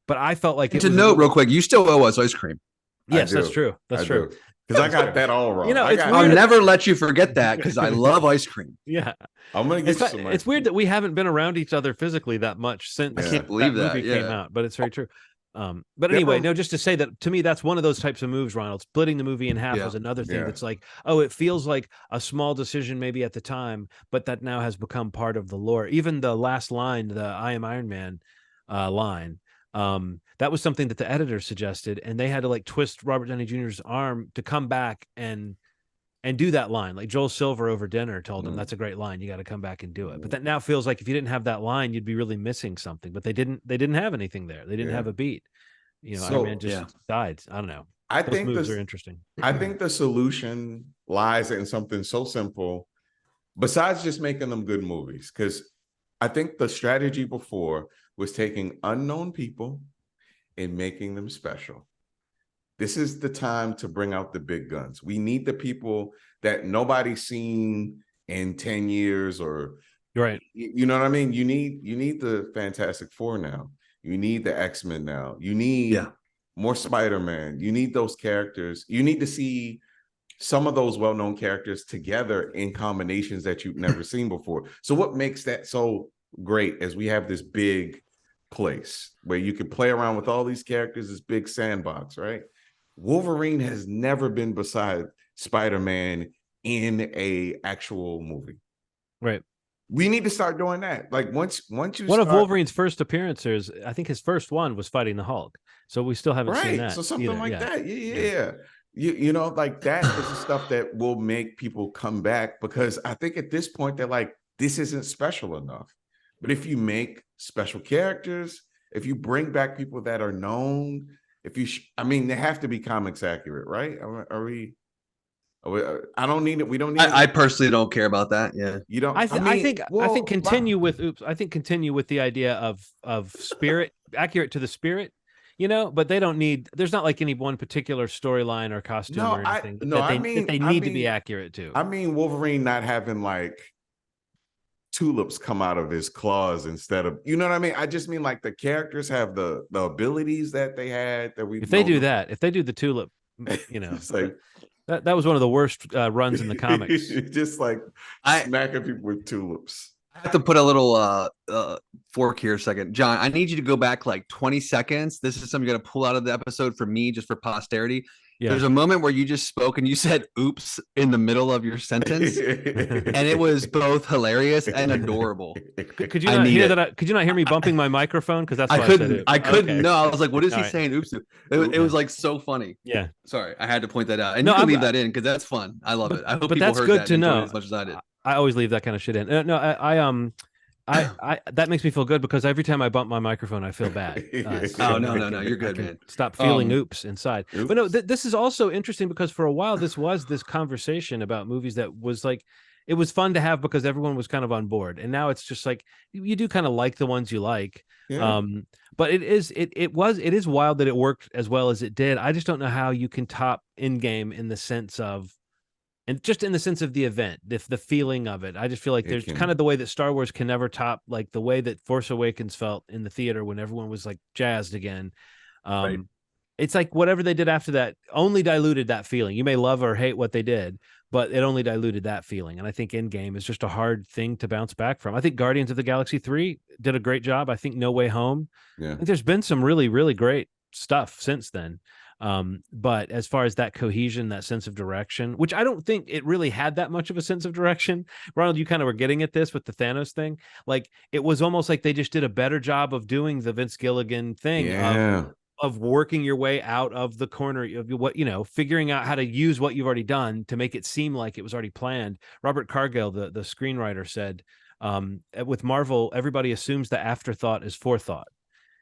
I felt like to note real quick, you still owe us ice cream. Yes, that's true. That's true. Because I got that all wrong. I'll never let you forget that, because I love ice cream. Yeah, I'm gonna get some. It's weird that we haven't been around each other physically that much since I can't believe that movie came out, but it's very true. But anyway, no, just to say that to me, that's one of those types of moves, Ronald. Splitting the movie in half was another thing that's like, it feels like a small decision maybe at the time, but that now has become part of the lore. Even the last line, the "I am Iron Man" line, that was something that the editor suggested, and they had to like twist Robert Downey Jr.'s arm to come back and do that line. Like Joel Silver over dinner told him, that's a great line, you got to come back and do it. But that now feels like if you didn't have that line, you'd be really missing something. But they didn't have anything there. They didn't have a beat. Iron Man just died. I don't know. I think moves are interesting. I think the solution lies in something so simple, besides just making them good movies. Because I think the strategy before was taking unknown people and making them special. This is the time to bring out the big guns. We need the people that nobody's seen in 10 years or right. You know what I mean? You need the Fantastic Four now. You need the X-Men now. You need more Spider-Man. You need those characters. You need to see some of those well-known characters together in combinations that you've never seen before. So what makes that so great is we have this big place where you can play around with all these characters, this big sandbox, right? Wolverine has never been beside Spider-Man in a actual movie. Right. We need to start doing that. Like once you of Wolverine's first appearances, I think his first one was fighting the Hulk. So we still haven't seen that. So something like that. Yeah. You know, like that is the stuff that will make people come back, because I think at this point they're like, this isn't special enough. But if you make special characters, if you bring back people that are known, they have to be comics accurate, right? I don't need it. We don't need. I personally don't care about that. Yeah, you don't. I think continue with the idea of spirit accurate to the spirit. But they don't need. There's not like any one particular storyline or costume or anything. They need to be accurate to. I mean, Wolverine not having like tulips come out of his claws instead of, you know what I mean? I just mean like the characters have the abilities that they had that we. If they do the tulip, it's like that was one of the worst runs in the comics. Just like smacking people with tulips. I have to put a little fork here a second. John, I need you to go back like 20 seconds. This is something you're going to pull out of the episode for me, just for posterity. Yeah. There's a moment where you just spoke and you said oops in the middle of your sentence. And it was both hilarious and adorable. Could you not hear that? Could you not hear me bumping my microphone? Because that's why I couldn't. I couldn't. Okay. No, I was like, what is he saying? Oops. It was like so funny. Yeah. Sorry. I had to point that out. And you can leave that in because that's fun. I love it. I hope people that's heard good that to know as much as I did. I always leave that kind of shit in. I that makes me feel good, because every time I bump my microphone, I feel bad. No, you're good, man. Stop feeling oops inside. Oops. But no, this is also interesting, because for a while this was this conversation about movies that was like, it was fun to have because everyone was kind of on board, and now it's just like you do kind of like the ones you like. Yeah. But it is wild that it worked as well as it did. I just don't know how you can top Endgame in the sense of. And just in the sense of the event, the feeling of it, I just feel like there's kind of the way that Star Wars can never top, like the way that Force Awakens felt in the theater when everyone was like jazzed again. Right. It's like whatever they did after that only diluted that feeling. You may love or hate what they did, but it only diluted that feeling. And I think Endgame is just a hard thing to bounce back from. I think Guardians of the Galaxy 3 did a great job. I think No Way Home. Yeah. I think there's been some really, really great stuff since then. But as far as that cohesion, that sense of direction, which I don't think it really had that much of a sense of direction. Ronald, you kind of were getting at this with the Thanos thing. Like, it was almost like they just did a better job of doing the Vince Gilligan thing of working your way out of the corner of what, figuring out how to use what you've already done to make it seem like it was already planned. Robert Cargill, the screenwriter, said, with Marvel, everybody assumes the afterthought is forethought.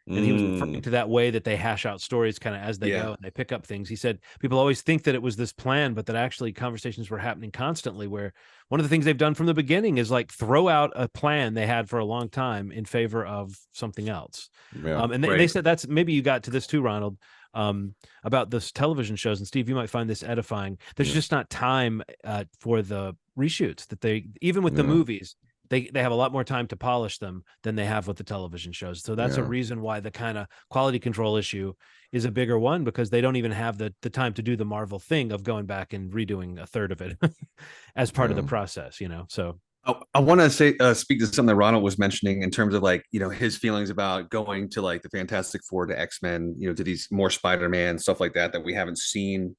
And he was referring to that way that they hash out stories kind of as they go and they pick up things. He said people always think that it was this plan, but that actually conversations were happening constantly, where one of the things they've done from the beginning is like throw out a plan they had for a long time in favor of something else. And they said that's, maybe you got to this too, Ronald, about this television shows, and Steve, you might find this edifying. There's just not time for the reshoots that they, even with the movies, they have a lot more time to polish them than they have with the television shows. So that's a reason why the kind of quality control issue is a bigger one, because they don't even have the time to do the Marvel thing of going back and redoing a third of it as part of the process, So I want to speak to something that Ronald was mentioning in terms of like, his feelings about going to like the Fantastic Four, to X-Men, to these more Spider-Man, stuff like that we haven't seen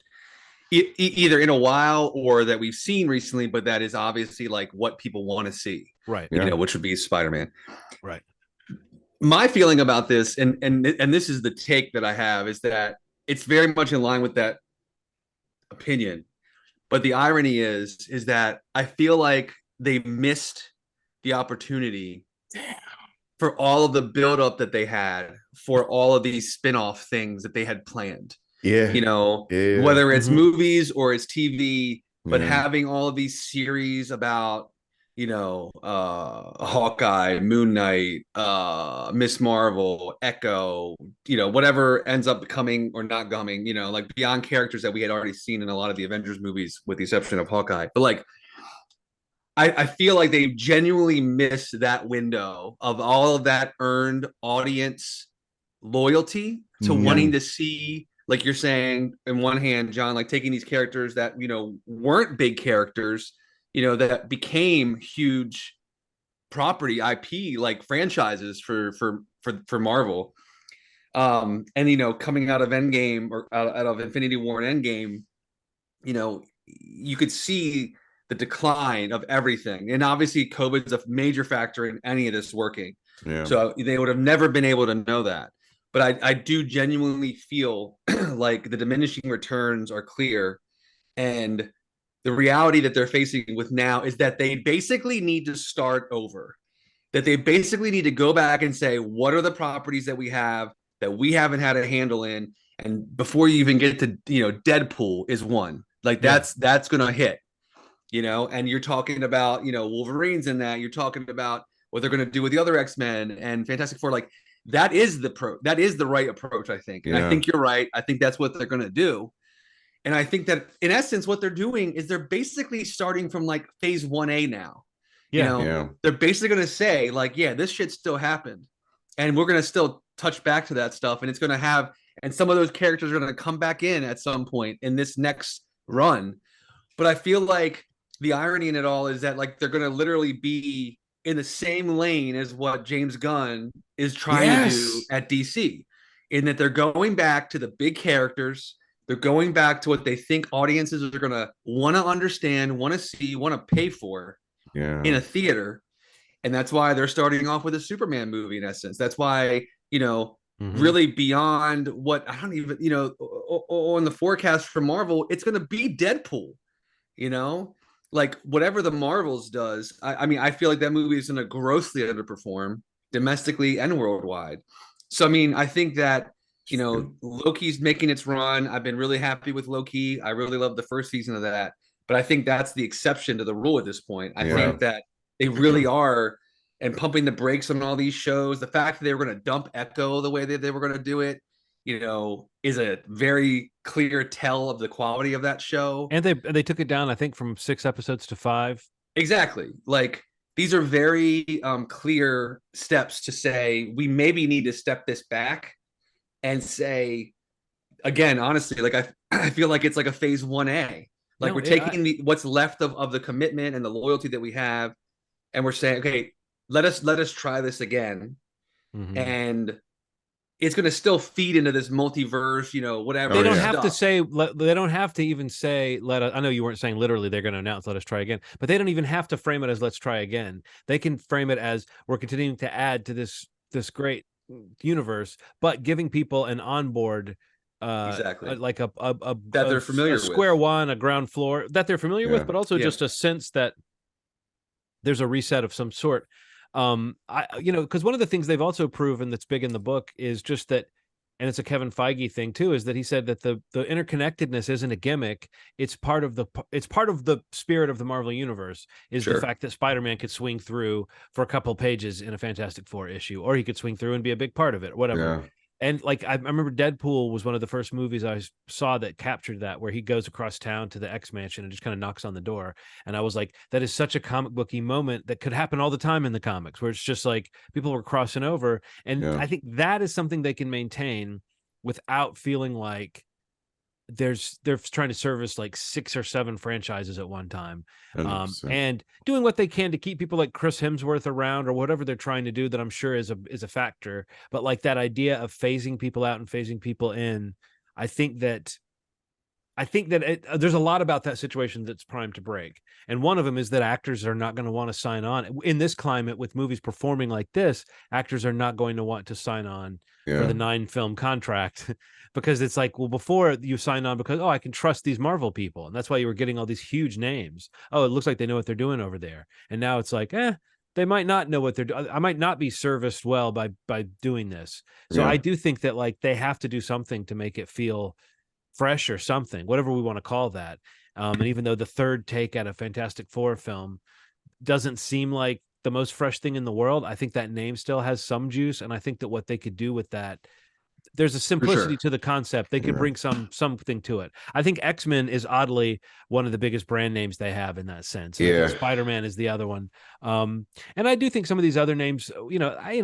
either in a while or that we've seen recently, but that is obviously like what people want to see, right? Which would be Spider-Man, right? My feeling about this, and this is the take that I have, is that it's very much in line with that opinion, but the irony is that I feel like they missed the opportunity for all of the buildup that they had for all of these spin-off things that they had planned. Whether it's movies or it's TV, but having all of these series about, Hawkeye, Moon Knight, Miss Marvel, Echo, whatever ends up coming or not coming, like beyond characters that we had already seen in a lot of the Avengers movies, with the exception of Hawkeye. But like, I feel like they genuinely missed that window of all of that earned audience loyalty to wanting to see, like you're saying, in one hand, John, like taking these characters that, weren't big characters, that became huge property IP, like franchises for Marvel. And, coming out of Endgame, or out of Infinity War and Endgame, you could see the decline of everything. And obviously COVID's a major factor in any of this working. So they would have never been able to know that. But I do genuinely feel like the diminishing returns are clear. And the reality that they're facing with now is that they basically need to start over. That they basically need to go back and say, what are the properties that we have that we haven't had a handle in? And before you even get to, Deadpool is one. Like that's going to hit, and you're talking about, Wolverine's in that. You're talking about what they're going to do with the other X-Men and Fantastic Four. Like, that is the right approach, I think. And I think you're right. I think that's what they're going to do. And I think that in essence, what they're doing is they're basically starting from like phase 1A now. They're basically going to say like, this shit still happened. And we're going to still touch back to that stuff. And it's going to have, and some of those characters are going to come back in at some point in this next run. But I feel like the irony in it all is that like, they're going to literally be in the same lane as what James Gunn is trying to do at DC, in that they're going back to the big characters. They're going back to what they think audiences are going to want to understand, want to see, want to pay for in a theater. And that's why they're starting off with a Superman movie, in essence. That's why, really beyond what I don't even, on the forecast for Marvel, it's going to be Deadpool, like whatever the Marvels does. I mean, I feel like that movie is going to grossly underperform domestically and worldwide. So, I mean, I think that, Loki's making its run. I've been really happy with Loki. I really love the first season of that. But I think that's the exception to the rule at this point. I think that they really are, and pumping the brakes on all these shows. The fact that they were going to dump Echo the way that they were going to do it, is a very clear tell of the quality of that show. And they took it down, I think, from 6 episodes to 5. Exactly. Like, these are very clear steps to say we maybe need to step this back and say, again, honestly, like I feel like it's like a phase 1A. Like, we're taking what's left of the commitment and the loyalty that we have, and we're saying, okay, let us try this again. And it's going to still feed into this multiverse, you know, whatever. They don't have to say, they don't have to even say, I know you weren't saying literally they're going to announce, let us try again, but they don't even have to frame it as let's try again. They can frame it as we're continuing to add to this great universe, but giving people an onboard, exactly, like that they're familiar with, square one, a ground floor that they're familiar with, but also just a sense that there's a reset of some sort. Because one of the things they've also proven that's big in the book is just that, and it's a Kevin Feige thing too, is that he said that the interconnectedness isn't a gimmick. It's part of the spirit of the Marvel universe, is the fact that Spider-Man could swing through for a couple pages in a Fantastic Four issue, or he could swing through and be a big part of it, whatever. And like, I remember Deadpool was one of the first movies I saw that captured that, where he goes across town to the X Mansion and just kind of knocks on the door. And I was like, that is such a comic booky moment that could happen all the time in the comics, where it's just like people were crossing over. And I think that is something they can maintain without feeling like they're trying to service like 6 or 7 franchises at one time, and doing what they can to keep people like Chris Hemsworth around, or whatever they're trying to do, that I'm sure is a factor. But like that idea of phasing people out and phasing people in, I think that there's a lot about that situation that's primed to break. And one of them is that actors are not going to want to sign on in this climate with movies performing like this. Actors are not going to want to sign on for the 9-film contract because it's like, well, before you signed on because, I can trust these Marvel people. And that's why you were getting all these huge names. Oh, it looks like they know what they're doing over there. And now it's like, they might not know what they're doing. I might not be serviced well by doing this. So I do think that like they have to do something to make it feel fresh or something, whatever we want to call that. And even though the third take at a Fantastic Four film doesn't seem like the most fresh thing in the world, I think that name still has some juice. And I think that what they could do with that, there's a simplicity to the concept. They could bring something to it. I think X-Men is oddly one of the biggest brand names they have in that sense. And Spider-Man is the other one. And I do think some of these other names,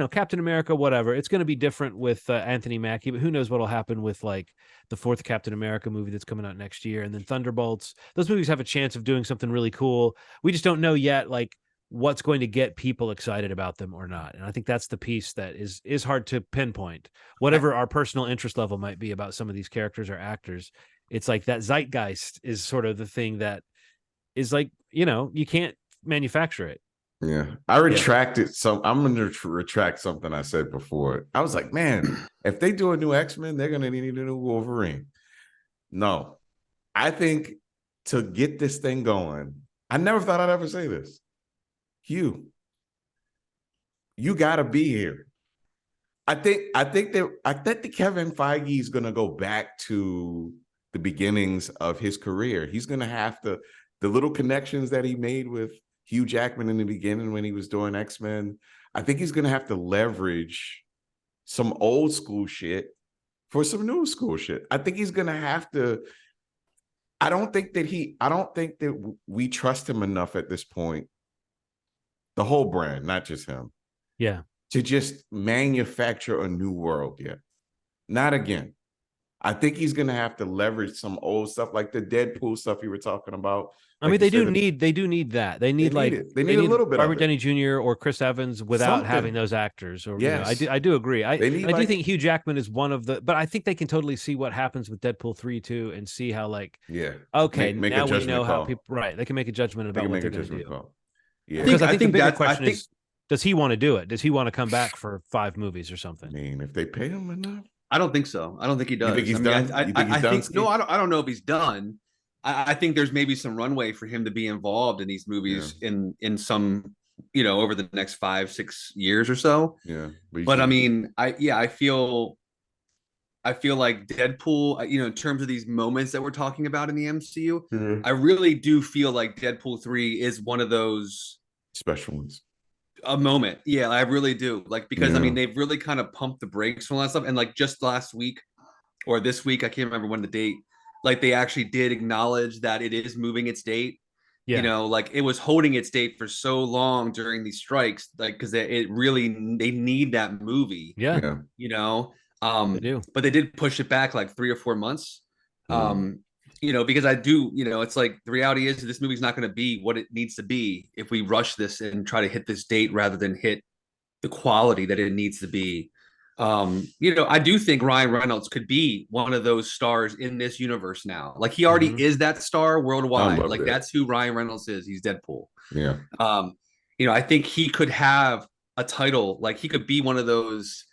Captain America, whatever, it's going to be different with Anthony Mackie, but who knows what'll happen with like the 4th Captain America movie that's coming out next year. And then Thunderbolts, those movies have a chance of doing something really cool. We just don't know yet, like, what's going to get people excited about them or not. And I think that's the piece that is hard to pinpoint. Whatever our personal interest level might be about some of these characters or actors, it's like that zeitgeist is sort of the thing that is like, you can't manufacture it. I retracted I'm going to retract something I said before. I was like, man, if they do a new X-Men, they're going to need a new Wolverine. No, I think to get this thing going, I never thought I'd ever say this. Hugh, you got to be here. I think that Kevin Feige is going to go back to the beginnings of his career. He's going to have the little connections that he made with Hugh Jackman in the beginning when he was doing X-Men. I think he's going to have to leverage some old school shit for some new school shit. I think he's going to have to. I don't think that we trust him enough at this point. The whole brand, not just him. Yeah. To just manufacture a new world yet. Not again. I think he's going to have to leverage some old stuff like the Deadpool stuff you were talking about. I mean, they do need that. They need a little bit Robert Downey Jr. or Chris Evans without having those actors. Or I do agree. I do think Hugh Jackman is one of the, but I think they can totally see what happens with Deadpool 3 too, and see how make now we know how people they can make a judgment about what they're going to do. Yeah, because I think the bigger question is, does he want to do it? Does he want to come back for 5 movies or something? I mean, if they pay him enough. I don't think so. I don't think he does. You think he's done? I think no. I don't know if he's done. I think there's maybe some runway for him to be involved in these movies in some, over the next 5-6 years or so. Yeah. But I mean, I feel like Deadpool, in terms of these moments that we're talking about in the MCU, I really do feel like Deadpool 3 is one of those special ones. A moment. Yeah, I really do. Like, because I mean, they've really kind of pumped the brakes on that stuff. And like just last week or this week, I can't remember when the date, like they actually did acknowledge that it is moving its date. Yeah. Like it was holding its date for so long during these strikes, like, because they need that movie. Yeah. They do. But they did push it back like 3 or 4 months. Because I do, it's like the reality is this movie's not going to be what it needs to be if we rush this and try to hit this date rather than hit the quality that it needs to be. I do think Ryan Reynolds could be one of those stars in this universe now. Like he already is that star worldwide. Like that's who Ryan Reynolds is. He's Deadpool. Yeah. I think he could have a title. Like he could be one of those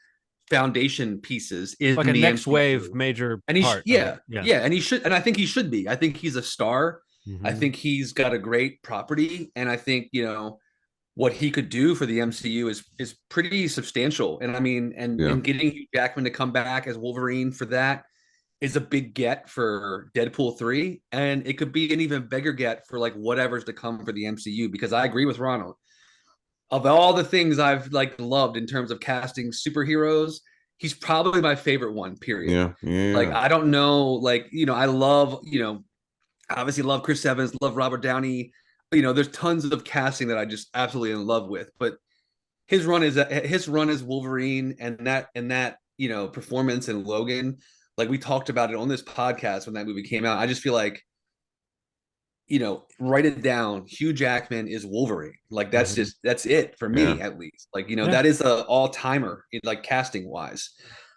foundation pieces in like a the next MCU. wave major and part. And he should, and I think he should be. I think he's a star. I think he's got a great property, and I think what he could do for the MCU is pretty substantial. And I mean, and getting Hugh Jackman to come back as Wolverine for that is a big get for Deadpool 3, and it could be an even bigger get for like whatever's to come for the MCU, because I agree with Ronald. Of all the things I've like loved in terms of casting superheroes, he's probably my favorite one, period. Like I don't know, like I love, obviously love Chris Evans, love Robert Downey. There's tons of casting that I just absolutely in love with, but his run as Wolverine and that performance in Logan, like we talked about it on this podcast when that movie came out. I just feel like write it down. Hugh Jackman is Wolverine. Like that's it for me, at least. Like that is a all timer, like casting wise.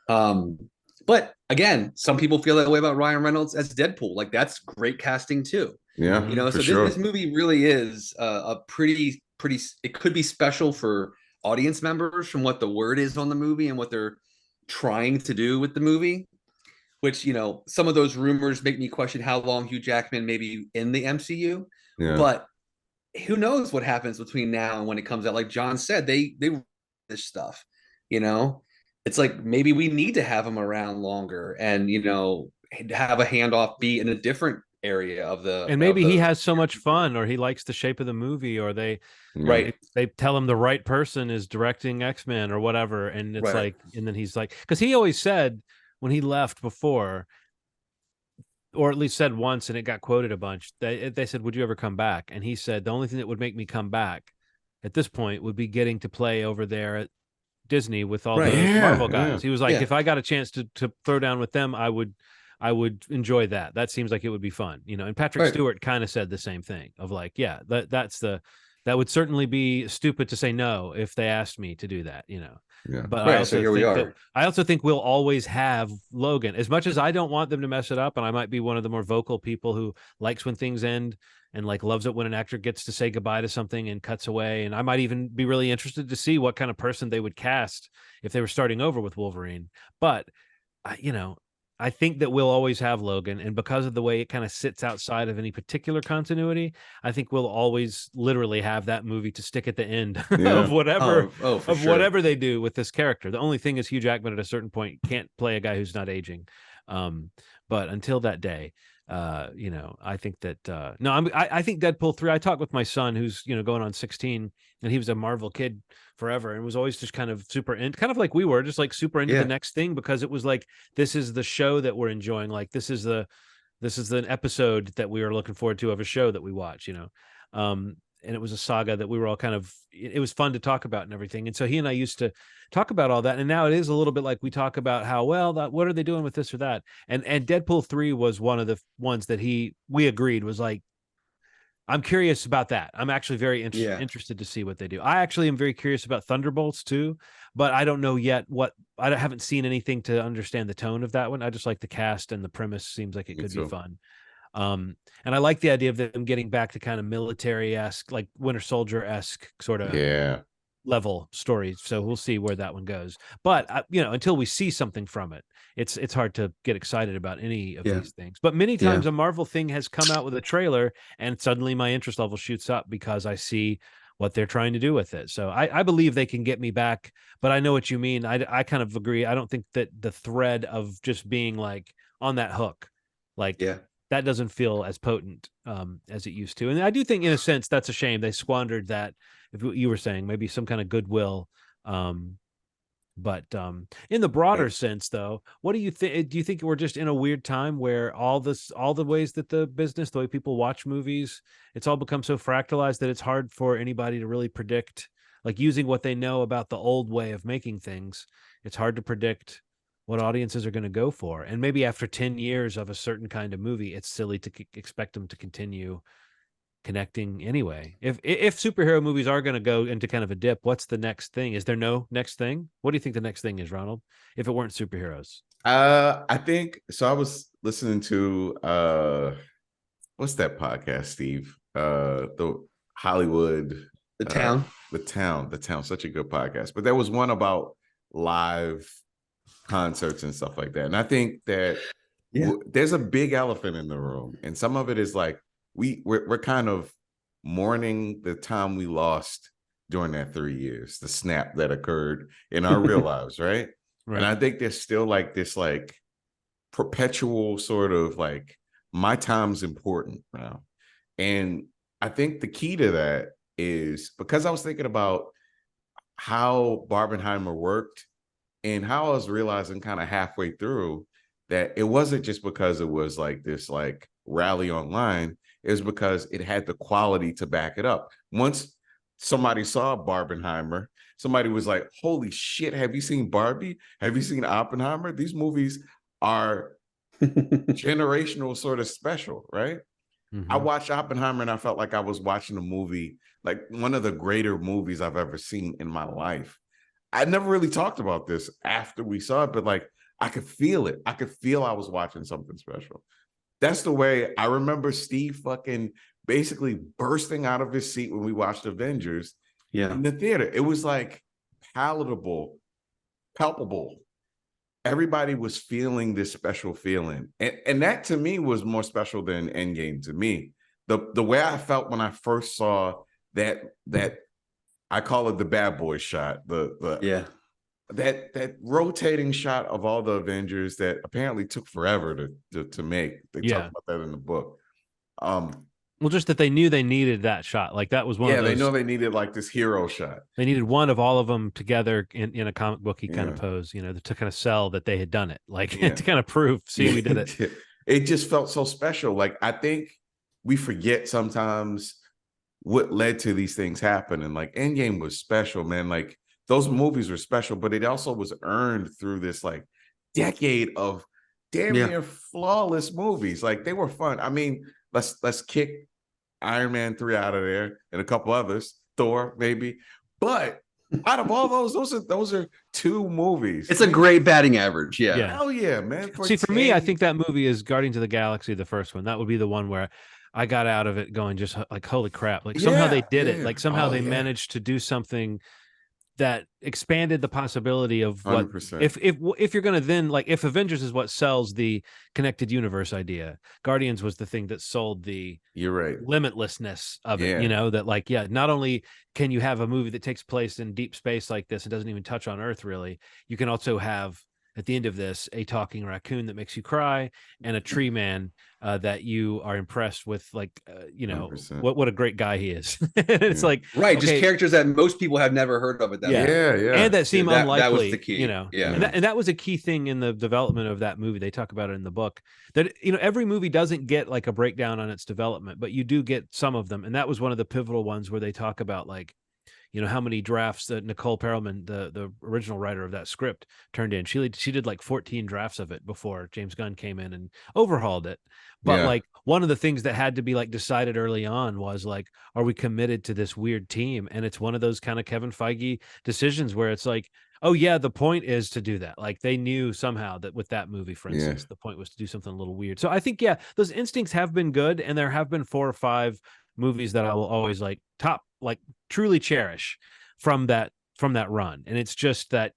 But again, some people feel that way about Ryan Reynolds as Deadpool. Like that's great casting too. Yeah, so this movie really is a pretty. It could be special for audience members from what the word is on the movie and what they're trying to do with the movie. Which some of those rumors make me question how long Hugh Jackman may be in the MCU. But who knows what happens between now and when it comes out? Like John said, they this stuff. It's like maybe we need to have him around longer and have a handoff be in a different area of the. And maybe he has so much fun, or he likes the shape of the movie, or they tell him the right person is directing X-Men or whatever, and it's like, and then he's like, because he always said when he left before, or at least said once, and it got quoted a bunch, they said, would you ever come back? And he said, the only thing that would make me come back at this point would be getting to play over there at Disney with all the Marvel guys. He was like, if I got a chance to throw down with them, I would enjoy that. That seems like it would be fun, and Patrick Stewart kind of said the same thing of like, that would certainly be stupid to say no if they asked me to do that, But I also think we'll always have Logan. As much as I don't want them to mess it up, and I might be one of the more vocal people who likes when things end and like loves it when an actor gets to say goodbye to something and cuts away. And I might even be really interested to see what kind of person they would cast if they were starting over with Wolverine. But I think that we'll always have Logan, and because of the way it kind of sits outside of any particular continuity, I think we'll always literally have that movie to stick at the end of whatever whatever they do with this character. The only thing is Hugh Jackman at a certain point can't play a guy who's not aging. But until that day, I think that I think Deadpool 3. I talked with my son who's going on 16, and he was a Marvel kid forever and was always just kind of super into, kind of like we were, just like super into the next thing, because it was like, this is the show that we're enjoying. Like this is the episode that we are looking forward to of a show that we watch. And it was a saga that we were all kind of, it was fun to talk about and everything. And so he and I used to talk about all that. And now it is a little bit like we talk about how, what are they doing with this or that? And Deadpool 3 was one of the ones that we agreed was like, I'm curious about that. I'm actually very interested to see what they do. I actually am very curious about Thunderbolts too, but I don't know yet I haven't seen anything to understand the tone of that one. I just like the cast, and the premise seems like it could be fun. And I like the idea of them getting back to kind of military-esque, like Winter Soldier-esque sort of level stories. So we'll see where that one goes. But until we see something from it, it's hard to get excited about any of these things. But many times a Marvel thing has come out with a trailer, and suddenly my interest level shoots up because I see what they're trying to do with it. So I believe they can get me back, but I know what you mean. I kind of agree. I don't think that the thread of just being like on that hook, like that doesn't feel as potent as it used to. And I do think in a sense that's a shame. They squandered that, if you were saying maybe some kind of goodwill. But in the broader sense though, what do you think? Do you think we're just in a weird time where all the ways that the way people watch movies, it's all become so fractalized that it's hard for anybody to really predict, like using what they know about the old way of making things, it's hard to predict what audiences are going to go for. And maybe after 10 years of a certain kind of movie, it's silly to expect them to continue connecting anyway. If superhero movies are going to go into kind of a dip, what's the next thing? Is there no next thing? What do you think the next thing is, Ronald, if it weren't superheroes? I think so. I was listening to what's that podcast, Steve? The Hollywood, The Town. The Town. Such a good podcast. But there was one about live concerts and stuff like that. And I think that there's a big elephant in the room, and some of it is like we're kind of mourning the time we lost during that 3 years, the snap that occurred in our real lives, right? And I think there's still like this like perpetual sort of like my time's important now. And I think the key to that is because I was thinking about how Barbenheimer worked and how I was realizing kind of halfway through that it wasn't just because it was like this like rally online. It was because it had the quality to back it up. Once somebody saw Barbenheimer, somebody was like, holy shit, have you seen Barbie? Have you seen Oppenheimer? These movies are generational sort of special, right? I watched Oppenheimer and I felt like I was watching a movie, like one of the greater movies I've ever seen in my life. I never really talked about this after we saw it, but like I could feel it. I could feel I was watching something special. That's the way I remember Steve fucking basically bursting out of his seat when we watched Avengers in the theater. It was like palpable. Everybody was feeling this special feeling. And that to me was more special than Endgame to me. The way I felt when I first saw that I call it the bad boy shot, that rotating shot of all the Avengers that apparently took forever to make. They talk about that in the book. Well, just that they knew they needed that shot. Like that was one of those. Yeah, they know they needed like this hero shot. They needed one of all of them together in a comic booky kind of pose, you know, to kind of sell that they had done it. Like to kind of prove, see, we did it. It just felt so special. Like I think we forget sometimes what led to these things happen. And like Endgame was special, man. Like those movies were special, but it also was earned through this like decade of damn near flawless movies. Like they were fun. I mean, let's kick Iron Man 3 out of there and a couple others, Thor maybe. But out of all those are two movies. It's a great batting average. Yeah. Hell yeah, man. For me, I think that movie is Guardians of the Galaxy, the first one. That would be the one where I got out of it going just like, holy crap. Like somehow they did it. Like somehow they managed to do something that expanded the possibility of what 100%. If you're going to then like if Avengers is what sells the connected universe idea, Guardians was the thing that sold the limitlessness of it, you know, that like not only can you have a movie that takes place in deep space like this and doesn't even touch on Earth really, you can also have at the end of this a talking raccoon that makes you cry and a tree man that you are impressed with, like you know 100%. what a great guy he is. It's like just characters that most people have never heard of at that point. And that seem unlikely. That was the key, you know. And that was a key thing in the development of that movie. They talk about it in the book that you know every movie doesn't get like a breakdown on its development, but you do get some of them, and that was one of the pivotal ones where they talk about like, you know, how many drafts that Nicole Perelman, the original writer of that script, turned in. She did like 14 drafts of it before James Gunn came in and overhauled it. But like one of the things that had to be like decided early on was like, are we committed to this weird team? And it's one of those kind of Kevin Feige decisions where it's like, oh yeah, the point is to do that. Like they knew somehow that with that movie, for instance, the point was to do something a little weird. So I think, those instincts have been good. And there have been 4 or 5 movies that I will always like truly cherish from that run. And it's just that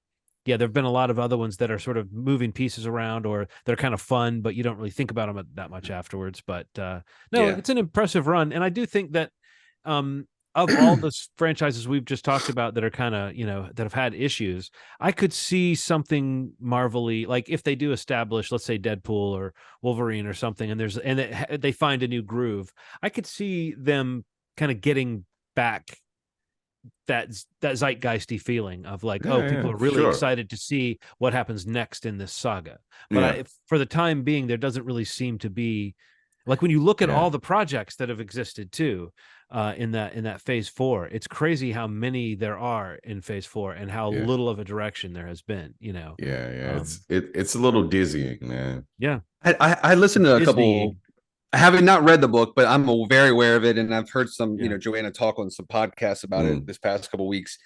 there have been a lot of other ones that are sort of moving pieces around or they're kind of fun, but you don't really think about them that much afterwards. But it's an impressive run. And I do think that of all the franchises we've just talked about that are kind of, you know, that have had issues, I could see something Marvel-y, like if they do establish, let's say Deadpool or Wolverine or something, and they find a new groove, I could see them kind of getting back that zeitgeisty feeling of like, people are really excited to see what happens next in this saga. But for the time being, there doesn't really seem to be, like when you look at all the projects that have existed too, in that phase 4, it's crazy how many there are in phase 4 and how little of a direction there has been, you know. It's a little dizzying, man. I listened to a couple I haven't not read the book, but I'm very aware of it, and I've heard some, Yeah. Joanna talk on some podcasts about it this past couple of weeks.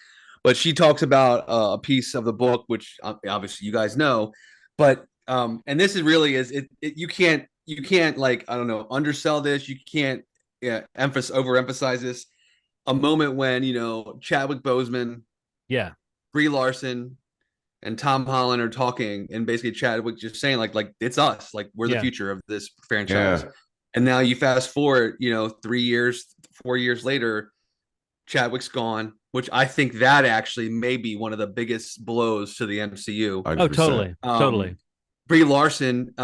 But she talks about a piece of the book, which obviously you guys know, but and this is really you can't like, I don't know, undersell this. You can't overemphasize this. A moment when Chadwick Boseman, Yeah, Brie Larson, and Tom Holland are talking, and basically Chadwick just saying like it's us, like we're the future of this franchise. Yeah. And now you fast forward, 3 years, 4 years later, Chadwick's gone, which I think that actually may be one of the biggest blows to the MCU. 100%. Oh, totally, totally. Brie Larson,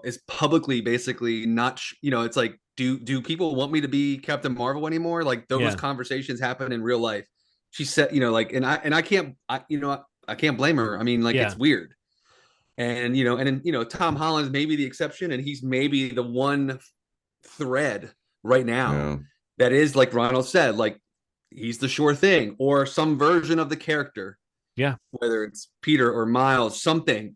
is publicly basically not, it's like, do people want me to be Captain Marvel anymore? Like those conversations happen in real life. She said, and I can't, I can't blame her. I mean, like it's weird. And then Tom Holland's maybe the exception, and he's maybe the one thread right now that is, like Ronald said, like he's the sure thing, or some version of the character. Yeah, whether it's Peter or Miles, something.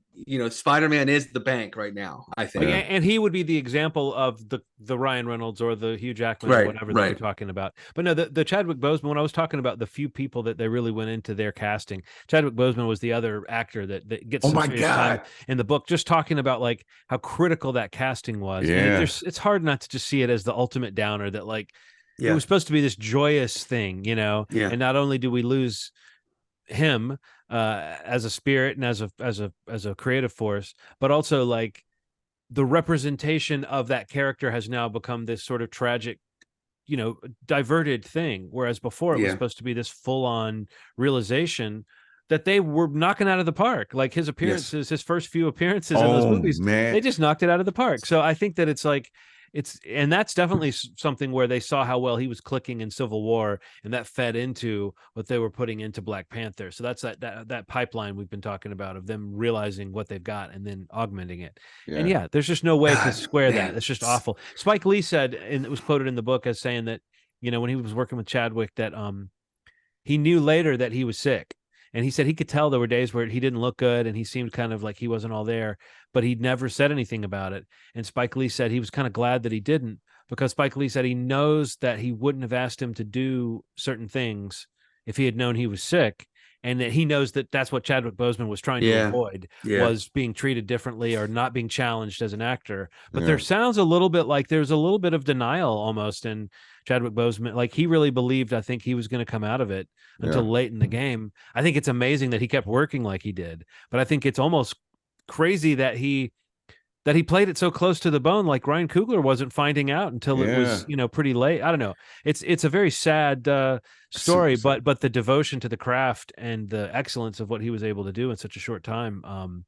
Spider-Man is the bank right now, I think. And he would be the example of the Ryan Reynolds or the Hugh Jackman or whatever that we're talking about. But no, the Chadwick Boseman, when I was talking about the few people that they really went into their casting, Chadwick Boseman was the other actor that gets some serious time in the book, just talking about like how critical that casting was. Yeah. And it's hard not to just see it as the ultimate downer that like it was supposed to be this joyous thing, and not only do we lose him as a spirit and as a creative force, but also like the representation of that character has now become this sort of tragic, diverted thing, whereas before it was supposed to be this full-on realization that they were knocking out of the park. Like his appearances, his first few appearances in those movies, they just knocked it out of the park. So I think that it's like and that's definitely something where they saw how well he was clicking in Civil War, and that fed into what they were putting into Black Panther. So that's that pipeline we've been talking about of them realizing what they've got and then augmenting it. And there's just no way to square that. It's just awful. Spike Lee said, and it was quoted in the book as saying that, when he was working with Chadwick, that he knew later that he was sick. And he said he could tell there were days where he didn't look good and he seemed kind of like he wasn't all there, but he'd never said anything about it. And Spike Lee said he was kind of glad that he didn't, because Spike Lee said he knows that he wouldn't have asked him to do certain things if he had known he was sick. And that he knows that that's what Chadwick Boseman was trying to avoid, was being treated differently or not being challenged as an actor. But there sounds a little bit like there's a little bit of denial almost in Chadwick Boseman. Like he really believed, I think, he was going to come out of it until late in the game. I think it's amazing that he kept working like he did, but I think it's almost crazy that he played it so close to the bone. Like Ryan Coogler wasn't finding out until it was, pretty late. I don't know. It's a very sad story, but the devotion to the craft and the excellence of what he was able to do in such a short time,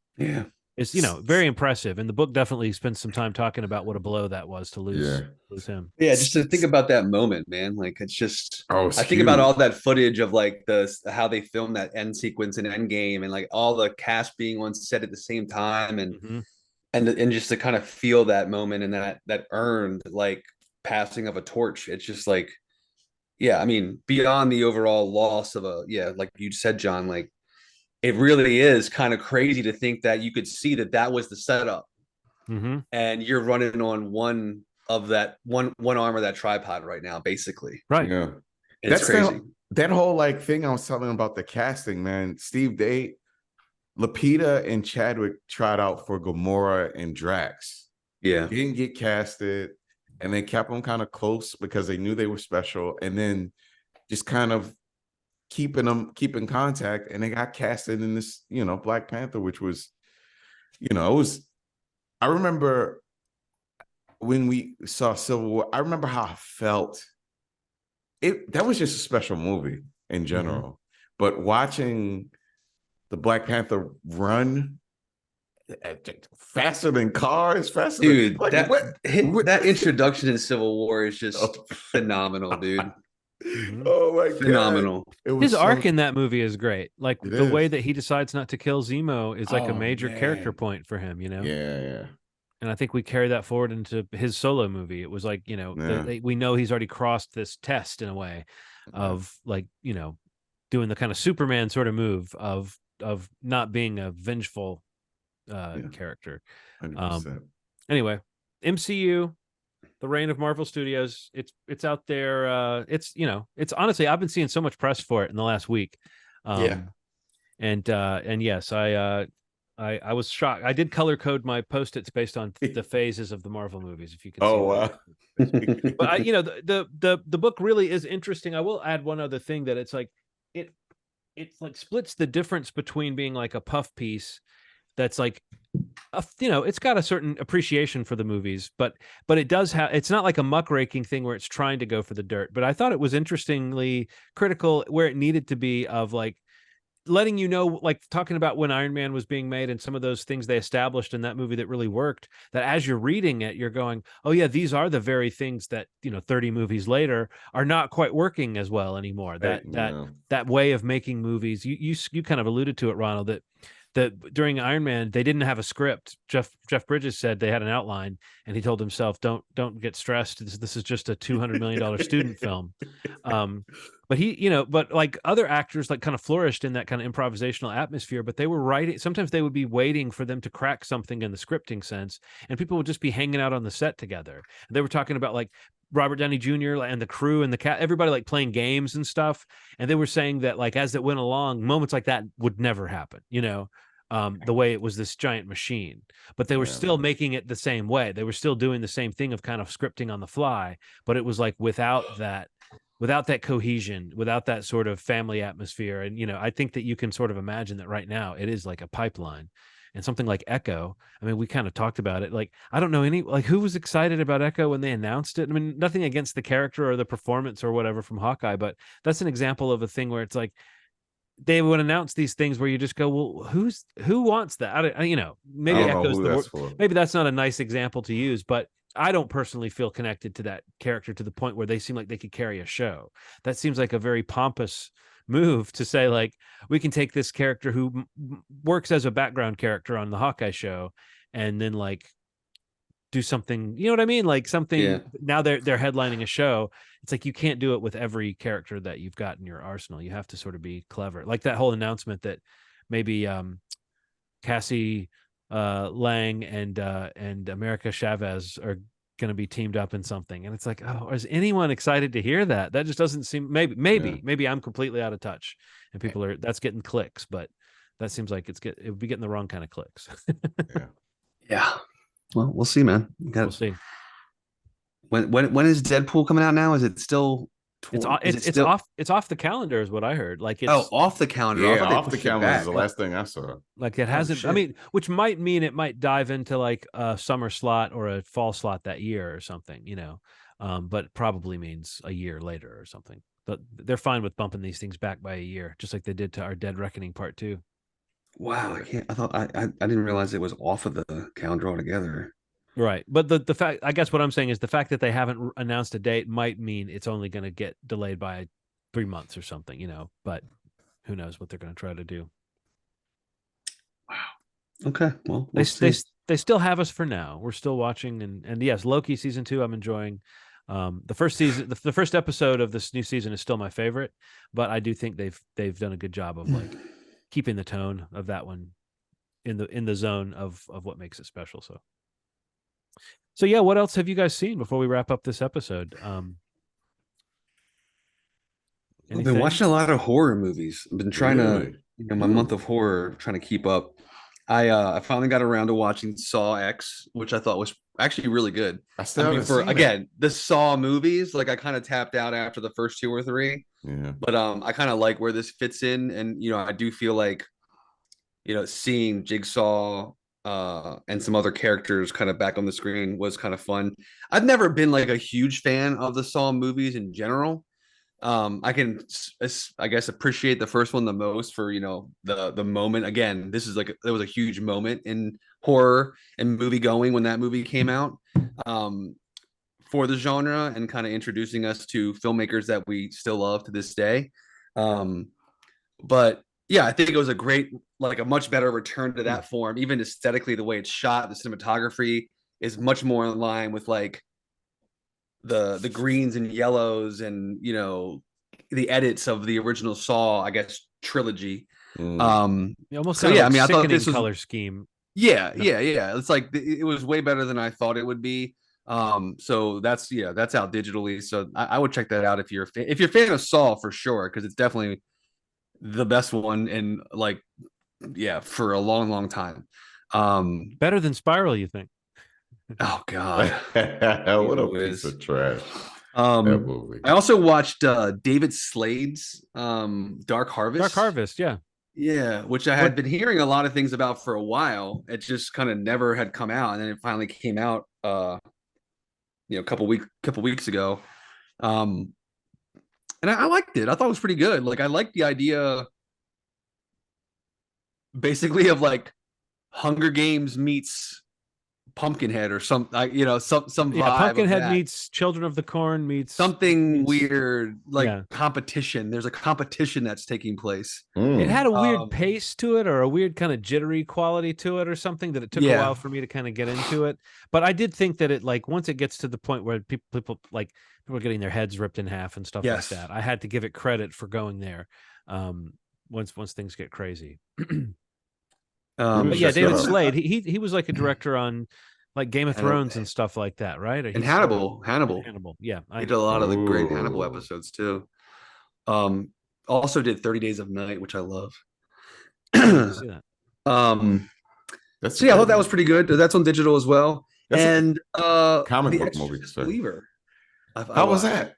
is very impressive. And the book definitely spends some time talking about what a blow that was to lose him. Yeah, just to think about that moment, man. Like it's just it's I think about all that footage of like how they filmed that end sequence in Endgame, and like all the cast being on set at the same time, and and just to kind of feel that moment and that earned like passing of a torch. It's just like, I mean, beyond the overall loss of like you said, John, like it really is kind of crazy to think that you could see that was the setup, and you're running on one arm of that tripod right now, basically. Right. Yeah. It's crazy. That whole like thing I was telling about the casting, man. Steve, Lupita and Chadwick tried out for Gamora and Drax. Yeah. Didn't get casted, and they kept them kind of close because they knew they were special, and then just kind of keeping contact, and they got casted in this, Black Panther, which was, I remember when we saw Civil War, I remember how I felt. That was just a special movie in general, but watching the Black Panther run faster than cars, dude. That introduction in Civil War is just phenomenal, dude. Oh my god, phenomenal. His arc in that movie is great. Like the way that he decides not to kill Zemo is like a major character point for him, Yeah. And I think we carry that forward into his solo movie. It was like, we know he's already crossed this test in a way of like, doing the kind of Superman sort of move of not being a vengeful character. 100%. Anyway, MCU, the reign of Marvel Studios. It's out there. It's it's honestly, I've been seeing so much press for it in the last week. And yes, I was shocked. I did color code my Post-its based on the phases of the Marvel movies, if you can see. Oh wow. But the book really is interesting. I will add one other thing, that it's like it's like splits the difference between being like a puff piece that's like it's got a certain appreciation for the movies, but it does have, it's not like a muckraking thing where it's trying to go for the dirt. But I thought it was interestingly critical where it needed to be, of like letting like talking about when Iron Man was being made and some of those things they established in that movie that really worked, that as you're reading it, you're going, oh yeah, these are the very things that 30 movies later are not quite working as well anymore. That way of making movies, you kind of alluded to it, Ronald, that during Iron Man, they didn't have a script. Jeff Bridges said they had an outline, and he told himself, don't get stressed. This is just a $200 million student film. But but like other actors like kind of flourished in that kind of improvisational atmosphere, but they were writing, sometimes they would be waiting for them to crack something in the scripting sense, and people would just be hanging out on the set together. And they were talking about like Robert Downey Jr. and the crew and everybody like playing games and stuff. And they were saying that like as it went along, moments like that would never happen, the way it was this giant machine. But they were still making it the same way. They were still doing the same thing of kind of scripting on the fly, but it was like without that cohesion, without that sort of family atmosphere. And, I think that you can sort of imagine that right now it is like a pipeline. And something like Echo, I mean, we kind of talked about it. Like, I don't know who was excited about Echo when they announced it. I mean, nothing against the character or the performance or whatever from Hawkeye, but that's an example of a thing where it's like, they would announce these things where you just go, well, who wants that? Maybe Echo's maybe that's not a nice example to use, but I don't personally feel connected to that character to the point where they seem like they could carry a show. That seems like a very pompous move to say, like, we can take this character who works as a background character on the Hawkeye show and then like do something, you know what I mean? Like something, now they're headlining a show. It's like, you can't do it with every character that you've got in your arsenal. You have to sort of be clever. Like that whole announcement that maybe Cassie Lang and America Chavez are going to be teamed up in something. And it's like, oh, is anyone excited to hear that? That just doesn't seem, maybe I'm completely out of touch and people that's getting clicks, but that seems like it would be getting the wrong kind of clicks. Yeah. Well, we'll see, man. We'll see. When is Deadpool coming out now? Is it still? It's off the calendar, is what I heard. Like it's off the calendar. Yeah, off the calendar is the last thing I saw. Like it hasn't. I mean, which might mean it might dive into like a summer slot or a fall slot that year or something, but probably means a year later or something. But they're fine with bumping these things back by a year, just like they did to our Dead Reckoning Part 2. Wow, I didn't realize it was off of the calendar altogether. Right. But the fact, I guess what I'm saying is the fact that they haven't announced a date might mean it's only going to get delayed by 3 months or something, but who knows what they're going to try to do. Wow. Okay. Well, they still have us for now. We're still watching. And yes, Loki season 2, I'm enjoying. The first season, the first episode of this new season is still my favorite, but I do think they've done a good job of like keeping the tone of that one in the zone of what makes it special. So yeah, what else have you guys seen before we wrap up this episode? I've been watching a lot of horror movies. I've been trying to, my month of horror, trying to keep up. I finally got around to watching Saw X, which I thought was actually really good. The Saw movies, like I kind of tapped out after the first 2 or 3. Yeah. But I kind of like where this fits in, and I do feel like seeing Jigsaw and some other characters kind of back on the screen was kind of fun. I've never been like a huge fan of the Saw movies in general. I can, I guess, appreciate the first one the most for the moment. Again, this is like there was a huge moment in horror and movie going when that movie came out for the genre and kind of introducing us to filmmakers that we still love to this day. But yeah, I think it was a much better return to that form. Even aesthetically, the way it's shot, the cinematography is much more in line with like the greens and yellows and the edits of the original Saw, I guess, trilogy. Almost I mean, I thought this was color scheme. Yeah. It's like it was way better than I thought it would be. So that's out digitally. So I would check that out if you're a fan of Saw for sure, because it's definitely the best one in like for a long, long time. Better than Spiral, you think? Oh God, what a piece of trash. That movie. I also watched David Slade's Dark Harvest. Dark Harvest, yeah. Yeah, which I had been hearing a lot of things about for a while. It just kind of never had come out, and then it finally came out a couple weeks ago. And I liked it. I thought it was pretty good. Like I liked the idea basically of like Hunger Games meets Pumpkinhead or some some vibe. Pumpkinhead meets Children of the Corn meets something weird, like competition. There's a competition that's taking place. It had a weird pace to it, or a weird kind of jittery quality to it, or something that it took a while for me to kind of get into it. But I did think that it, like, once it gets to the point where people are getting their heads ripped in half and stuff like that, I had to give it credit for going there. Once things get crazy. But yeah, David Slade, he was like a director on like Game of Thrones and stuff like that, right? And Hannibal. Yeah, he did a lot of the great Hannibal episodes too. Also did 30 Days of Night, which I love. See that. I thought that was pretty good. That's on digital as well. That's comic book movie. Believer. How was that?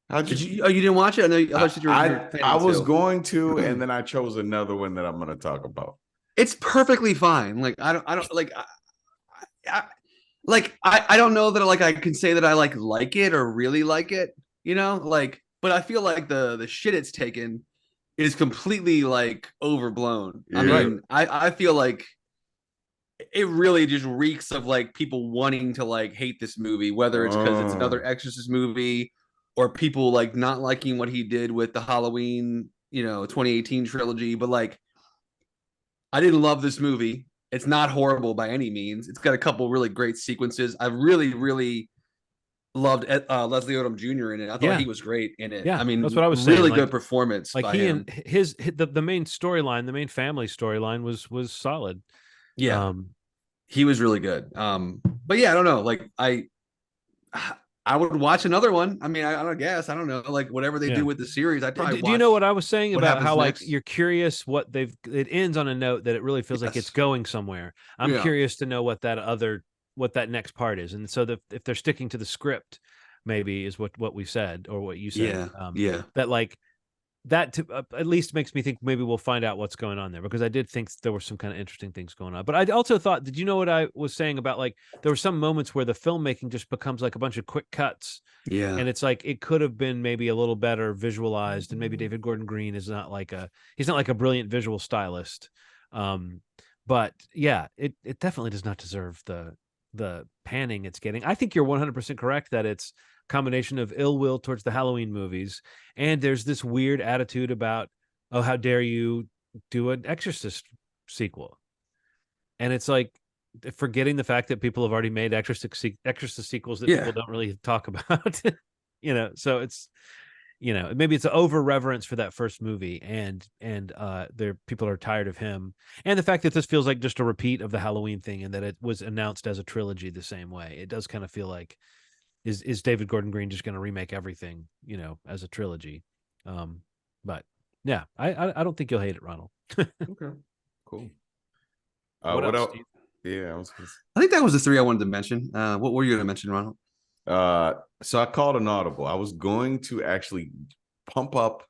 Did you? Oh, you didn't watch it? I know. I was going to, and then I chose another one that I'm going to talk about. It's perfectly fine. Like I don't I don't know that I can say that I like it or really like it, but I feel like the shit it's taken is completely overblown. I mean, I feel like it really just reeks of people wanting to hate this movie, whether it's because it's another Exorcist movie or people not liking what he did with the Halloween, 2018 trilogy. But I didn't love this movie. It's not horrible by any means. It's got a couple really great sequences. I really, really loved Leslie Odom Jr. in it. I thought he was great in it. Yeah, I mean, that's what I was saying. Really good performance. Like he and the main storyline, the main family storyline was solid. Yeah, he was really good. But yeah, I don't know. I would watch another one. I mean, I don't guess. I don't know. Whatever they do with the series, I'd probably watch. Do you know what I was saying about how you're curious what it ends on a note that it really feels like it's going somewhere. I'm curious to know what that next part is. And so if they're sticking to the script, maybe is what we said or what you said. That at least makes me think maybe we'll find out what's going on there, because I did think there were some kind of interesting things going on. But I also thought, did you know what I was saying about there were some moments where the filmmaking just becomes a bunch of quick cuts. Yeah. And it's it could have been maybe a little better visualized, and maybe David Gordon Green is not he's not a brilliant visual stylist. But yeah, it definitely does not deserve the panning it's getting. I think you're 100% correct that it's combination of ill will towards the Halloween movies, and there's this weird attitude about, oh, how dare you do an Exorcist sequel, and it's forgetting the fact that people have already made Exorcist sequels that people don't really talk about. So it's maybe it's an over reverence for that first movie, and people are tired of him, and the fact that this feels like just a repeat of the Halloween thing, and that it was announced as a trilogy the same way. It does kind of feel like, is David Gordon Green just going to remake everything, as a trilogy? But yeah, I don't think you'll hate it, Ronald. Okay, cool. What else? Yeah, I think that was the three I wanted to mention. What were you going to mention, Ronald? So I called an audible. I was going to actually pump up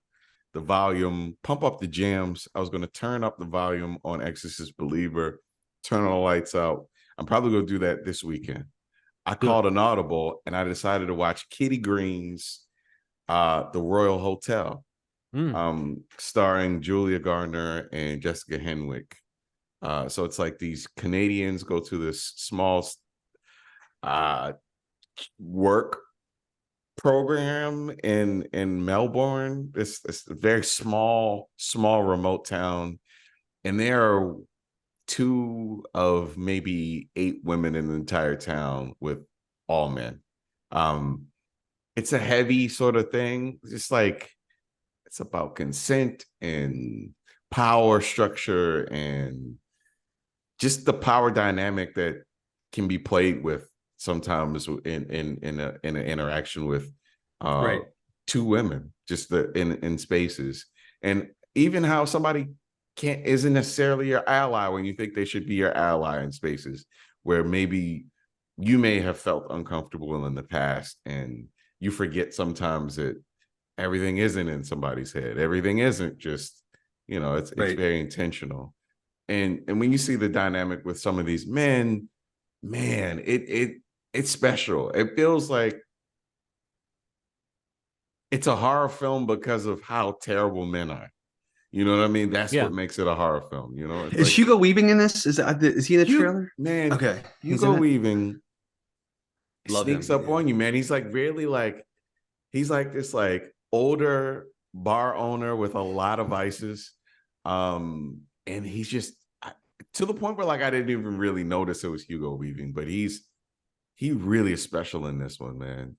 the volume, pump up the jams. I was going to turn up the volume on Exorcist Believer, turn all the lights out. I'm probably going to do that this weekend. I called an audible and I decided to watch Kitty Green's The Royal Hotel, starring Julia Garner and Jessica Henwick. So it's these Canadians go to this small work program in Melbourne. It's a very small remote town, and there are 2 of maybe 8 women in the entire town with all men. It's a heavy sort of thing. Just it's about consent and power structure and just the power dynamic that can be played with sometimes in an interaction with Right. two women, just in spaces, and even how somebody isn't necessarily your ally when you think they should be your ally in spaces where maybe you may have felt uncomfortable in the past, and you forget sometimes that everything isn't in somebody's head. Everything isn't just, it's very intentional. And when you see the dynamic with some of these men, man, it's special. It feels like it's a horror film because of how terrible men are. You know what I mean? That's what makes it a horror film. It's is Hugo Weaving in this? Is he in the trailer? Man, okay. Hugo Weaving sneaks up on you, man. He's like really he's like this older bar owner with a lot of vices. And he's just to the point where I didn't even really notice it was Hugo Weaving, but he really is special in this one, man.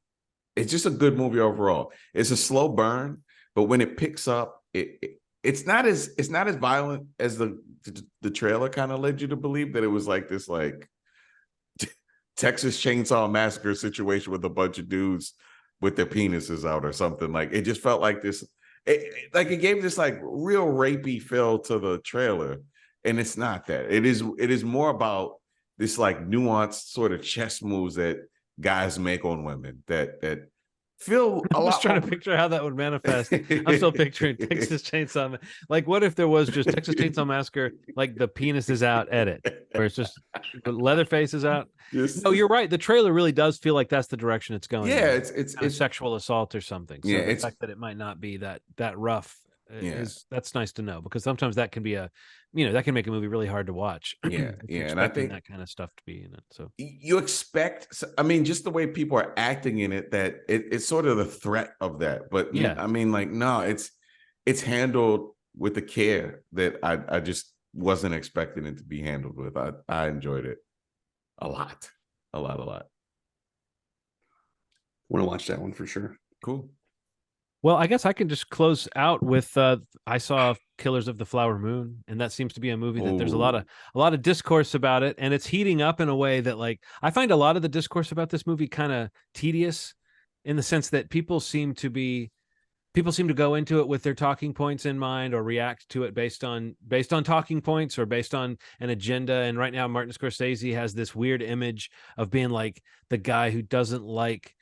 It's just a good movie overall. It's a slow burn, but when it picks up, it's not as violent as the trailer kind of led you to believe, that it was this Texas Chainsaw Massacre situation with a bunch of dudes with their penises out or something. It just felt like this. It gave this real rapey feel to the trailer, and it's not that. It is more about this nuanced sort of chess moves that guys make on women that feel a lot. I'm just trying to picture how that would manifest. I'm still picturing Texas Chainsaw. What if there was just Texas Chainsaw Massacre, the penis is out edit, where it's just the Leatherface is out? No, you're right. The trailer really does feel like that's the direction it's going. Yeah, in. It's sexual assault or something. So the fact that it might not be that rough that's nice to know, because sometimes that can be that can make a movie really hard to watch. And I think that kind of stuff to be in it. So you expect, just the way people are acting in it, that it's sort of the threat of that. But no, it's handled with the care that I just wasn't expecting it to be handled with. I enjoyed it a lot. Want to watch that one for sure. Cool. Well, I guess I can just close out with I saw Killers of the Flower Moon, and that seems to be a movie that there's a lot of discourse about it, and it's heating up in a way that I find a lot of the discourse about this movie kind of tedious, in the sense that people seem to go into it with their talking points in mind, or react to it based on talking points or based on an agenda. And right now Martin Scorsese has this weird image of being the guy who doesn't like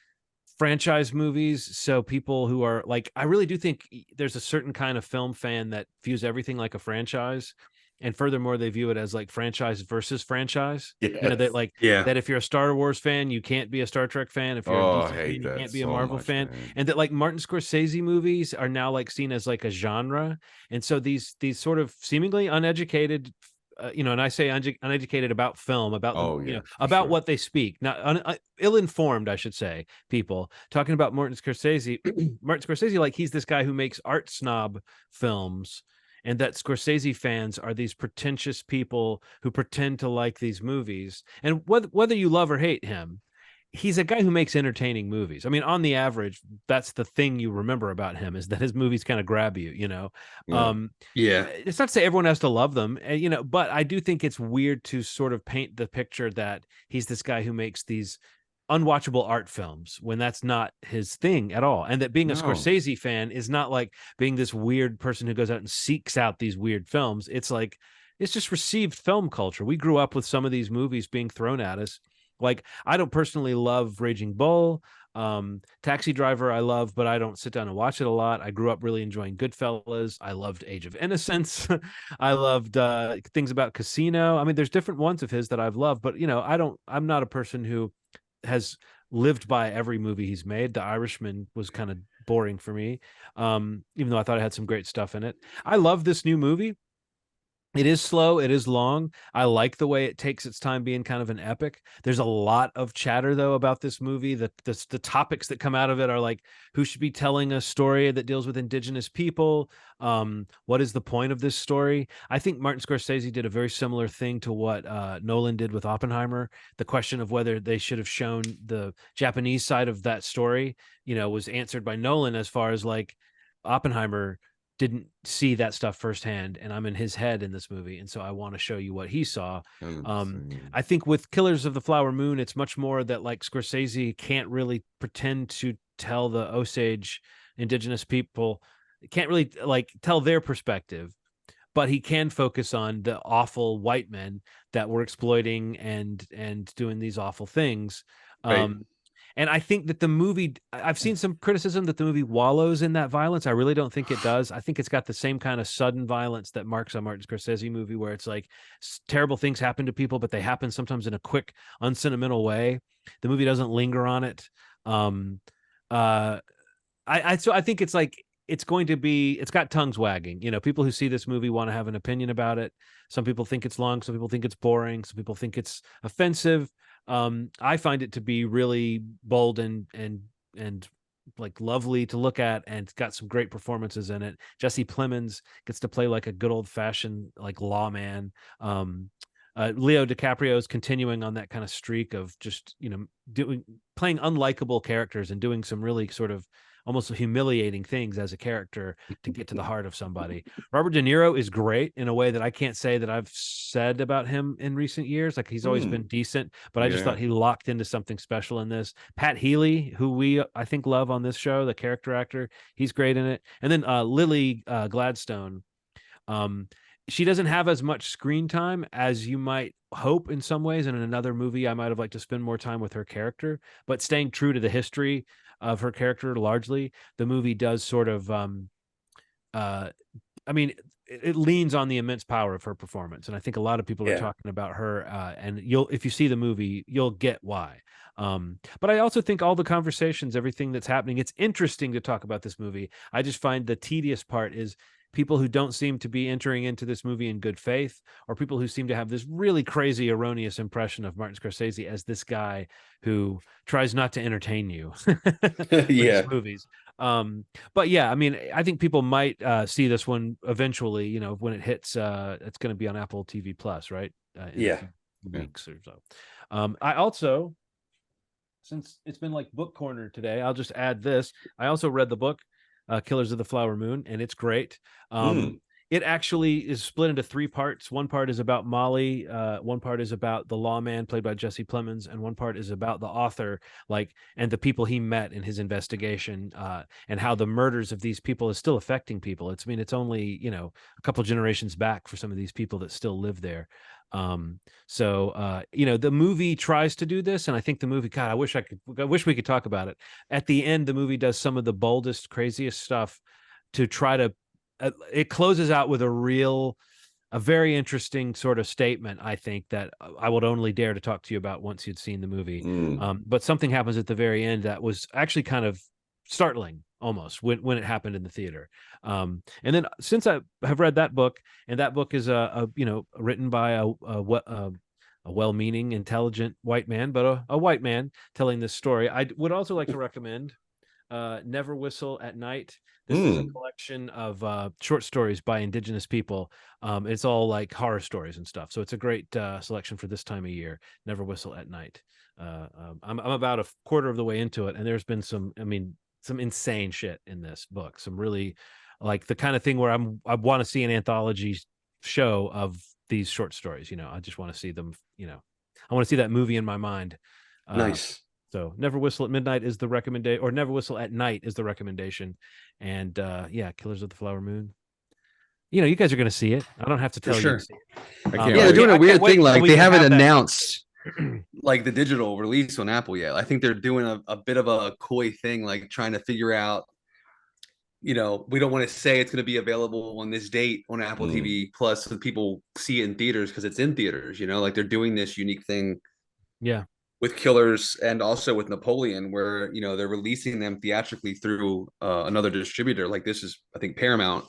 franchise movies. So people who are I really do think there's a certain kind of film fan that views everything like a franchise, and furthermore they view it as franchise versus franchise. Yes. That if you're a Star Wars fan, you can't be a Star Trek fan. If you're a DC fan, you can't be a Marvel fan. Man. And that Martin Scorsese movies are now seen as a genre. And so these sort of seemingly uneducated and I say uneducated about film, about what they speak, not ill-informed, I should say, people talking about Martin Scorsese. Martin Scorsese, he's this guy who makes art snob films, and that Scorsese fans are these pretentious people who pretend to like these movies. And whether you love or hate him, he's a guy who makes entertaining movies. On the average, that's the thing you remember about him, is that his movies kind of grab you, It's not to say everyone has to love them, but I do think it's weird to sort of paint the picture that he's this guy who makes these unwatchable art films when that's not his thing at all. And that being a Scorsese fan is not being this weird person who goes out and seeks out these weird films. It's it's just received film culture. We grew up with some of these movies being thrown at us. I don't personally love Raging Bull. Taxi Driver I love, but I don't sit down and watch it a lot. I grew up really enjoying Goodfellas. I loved Age of Innocence. I loved things about Casino. There's different ones of his that I've loved, but I'm not a person who has lived by every movie he's made. The Irishman was kind of boring for me, even though I thought it had some great stuff in it. I love this new movie. It is slow. It is long. I like the way it takes its time being kind of an epic. There's a lot of chatter, though, about this movie. The topics that come out of it are who should be telling a story that deals with indigenous people? What is the point of this story? I think Martin Scorsese did a very similar thing to what Nolan did with Oppenheimer. The question of whether they should have shown the Japanese side of that story, was answered by Nolan, as far as Oppenheimer didn't see that stuff firsthand, and I'm in his head in this movie, and so I want to show you what he saw. I think with Killers of the Flower Moon, it's much more that like Scorsese can't really pretend to tell the Osage indigenous people, can't really like tell their perspective, but he can focus on the awful white men that were exploiting and doing these awful things. Right. And I think that the movie, I've seen some criticism that the movie wallows in that violence. I really don't think it does. I think it's got the same kind of sudden violence that marks a Martin Scorsese movie, where it's like terrible things happen to people, but they happen sometimes in a quick, unsentimental way. The movie doesn't linger on it. So I think it's like, it's going to be, it's got tongues wagging. You know, people who see this movie want to have an opinion about it. Some people think it's long. Some people think it's boring. Some people think it's offensive. I find it to be really bold and like lovely to look at, and it's got some great performances in it. Jesse Plemons gets to play like a good old fashioned like lawman. Leo DiCaprio is continuing on that kind of streak of just, you know, playing unlikable characters and doing some really sort of almost humiliating things as a character to get to the heart of somebody. Robert De Niro is great in a way that I can't say that I've said about him in recent years. Like, he's always been decent, but I just thought he locked into something special in this. Pat Healy, who I think love on this show, the character actor, he's great in it. And then Lily Gladstone, she doesn't have as much screen time as you might hope in some ways. And in another movie, I might have liked to spend more time with her character, but staying true to the history of her character, largely, the movie does sort of, I mean, it leans on the immense power of her performance. And I think a lot of people are talking about her, and if you see the movie, you'll get why. But I also think all the conversations, everything that's happening, it's interesting to talk about this movie. I just find the tedious part is people who don't seem to be entering into this movie in good faith, or people who seem to have this really crazy, erroneous impression of Martin Scorsese as this guy who tries not to entertain you with his movies. But yeah, I mean, I think people might see this one eventually, you know, when it hits, it's going to be on Apple TV Plus, right? In a few weeks or so. I also, since it's been like book corner today, I'll just add this. I also read the book, Killers of the Flower Moon, and it's great. It actually is split into 3 parts. One part is about Molly, one part is about the lawman played by Jesse Plemons, and one part is about the author, like, and the people he met in his investigation, and how the murders of these people is still affecting people. It's only, you know, a couple generations back for some of these people that still live there. You know, the movie tries to do this, and I think the movie, God, I wish we could talk about it. At the end, the movie does some of the boldest, craziest stuff to try to, it closes out with a very interesting sort of statement, I think, that I would only dare to talk to you about once you'd seen the movie. But something happens at the very end that was actually kind of startling, almost, when it happened in the theater. And then, since I have read that book, and that book is you know, written by a well-meaning, intelligent white man, but a white man telling this story, I would also like to recommend Never Whistle at Night. This is a collection of short stories by indigenous people. It's all like horror stories and stuff, so it's a great selection for this time of year. Never Whistle at Night. I'm about a quarter of the way into it, and there's been some insane shit in this book. Some really, like, the kind of thing where I want to see an anthology show of these short stories. You know, I just want to see them. You know, I want to see that movie in my mind. Nice. So Never Whistle at Midnight is the recommendation, or Never Whistle at Night is the recommendation. And Killers of the Flower Moon. You know, you guys are going to see it. I don't have to tell you to see it. They're doing a weird thing. Like, they haven't announced like the digital release on Apple yet. I think they're doing a bit of a coy thing, like trying to figure out, you know, we don't want to say it's going to be available on this date on Apple TV Plus so people see it in theaters because it's in theaters, you know, like they're doing this unique thing. Yeah. With Killers and also with Napoleon, where, you know, they're releasing them theatrically through another distributor. Like, this is, I think, Paramount,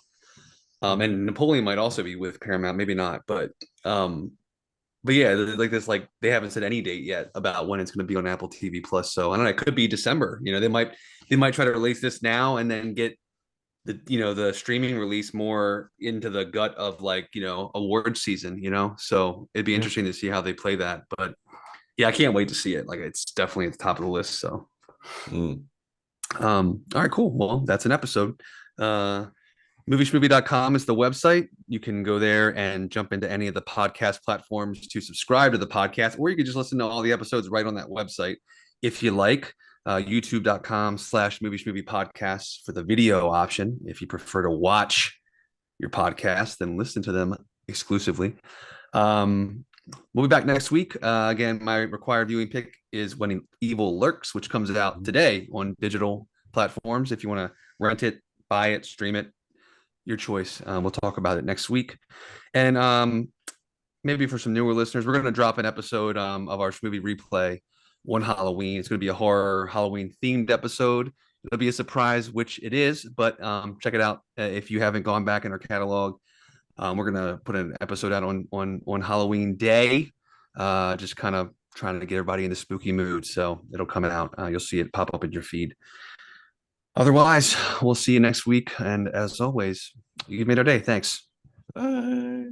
and Napoleon might also be with Paramount, maybe not, but yeah, like this, like, they haven't said any date yet about when it's going to be on Apple TV Plus. So I don't know, it could be December. You know, they might try to release this now and then get the streaming release more into the gut of, like, you know, award season. You know, so it'd be interesting to see how they play that, but. Yeah, I can't wait to see it. Like, it's definitely at the top of the list. So, all right, cool. Well, that's an episode. Movieschmovie.com is the website. You can go there and jump into any of the podcast platforms to subscribe to the podcast, or you can just listen to all the episodes right on that website if you like. YouTube.com/movie podcasts for the video option. If you prefer to watch your podcast, then listen to them exclusively. We'll be back next week. Again, my required viewing pick is When Evil Lurks, which comes out today on digital platforms. If you want to rent it, buy it, stream it, your choice. We'll talk about it next week. And maybe for some newer listeners, we're going to drop an episode of our Schmovie replay on Halloween. It's going to be a horror Halloween themed episode. It'll be a surprise which it is, but check it out if you haven't gone back in our catalog. We're going to put an episode out on Halloween Day, just kind of trying to get everybody in the spooky mood. So it'll come out. You'll see it pop up in your feed. Otherwise, we'll see you next week. And as always, you made our day. Thanks. Bye.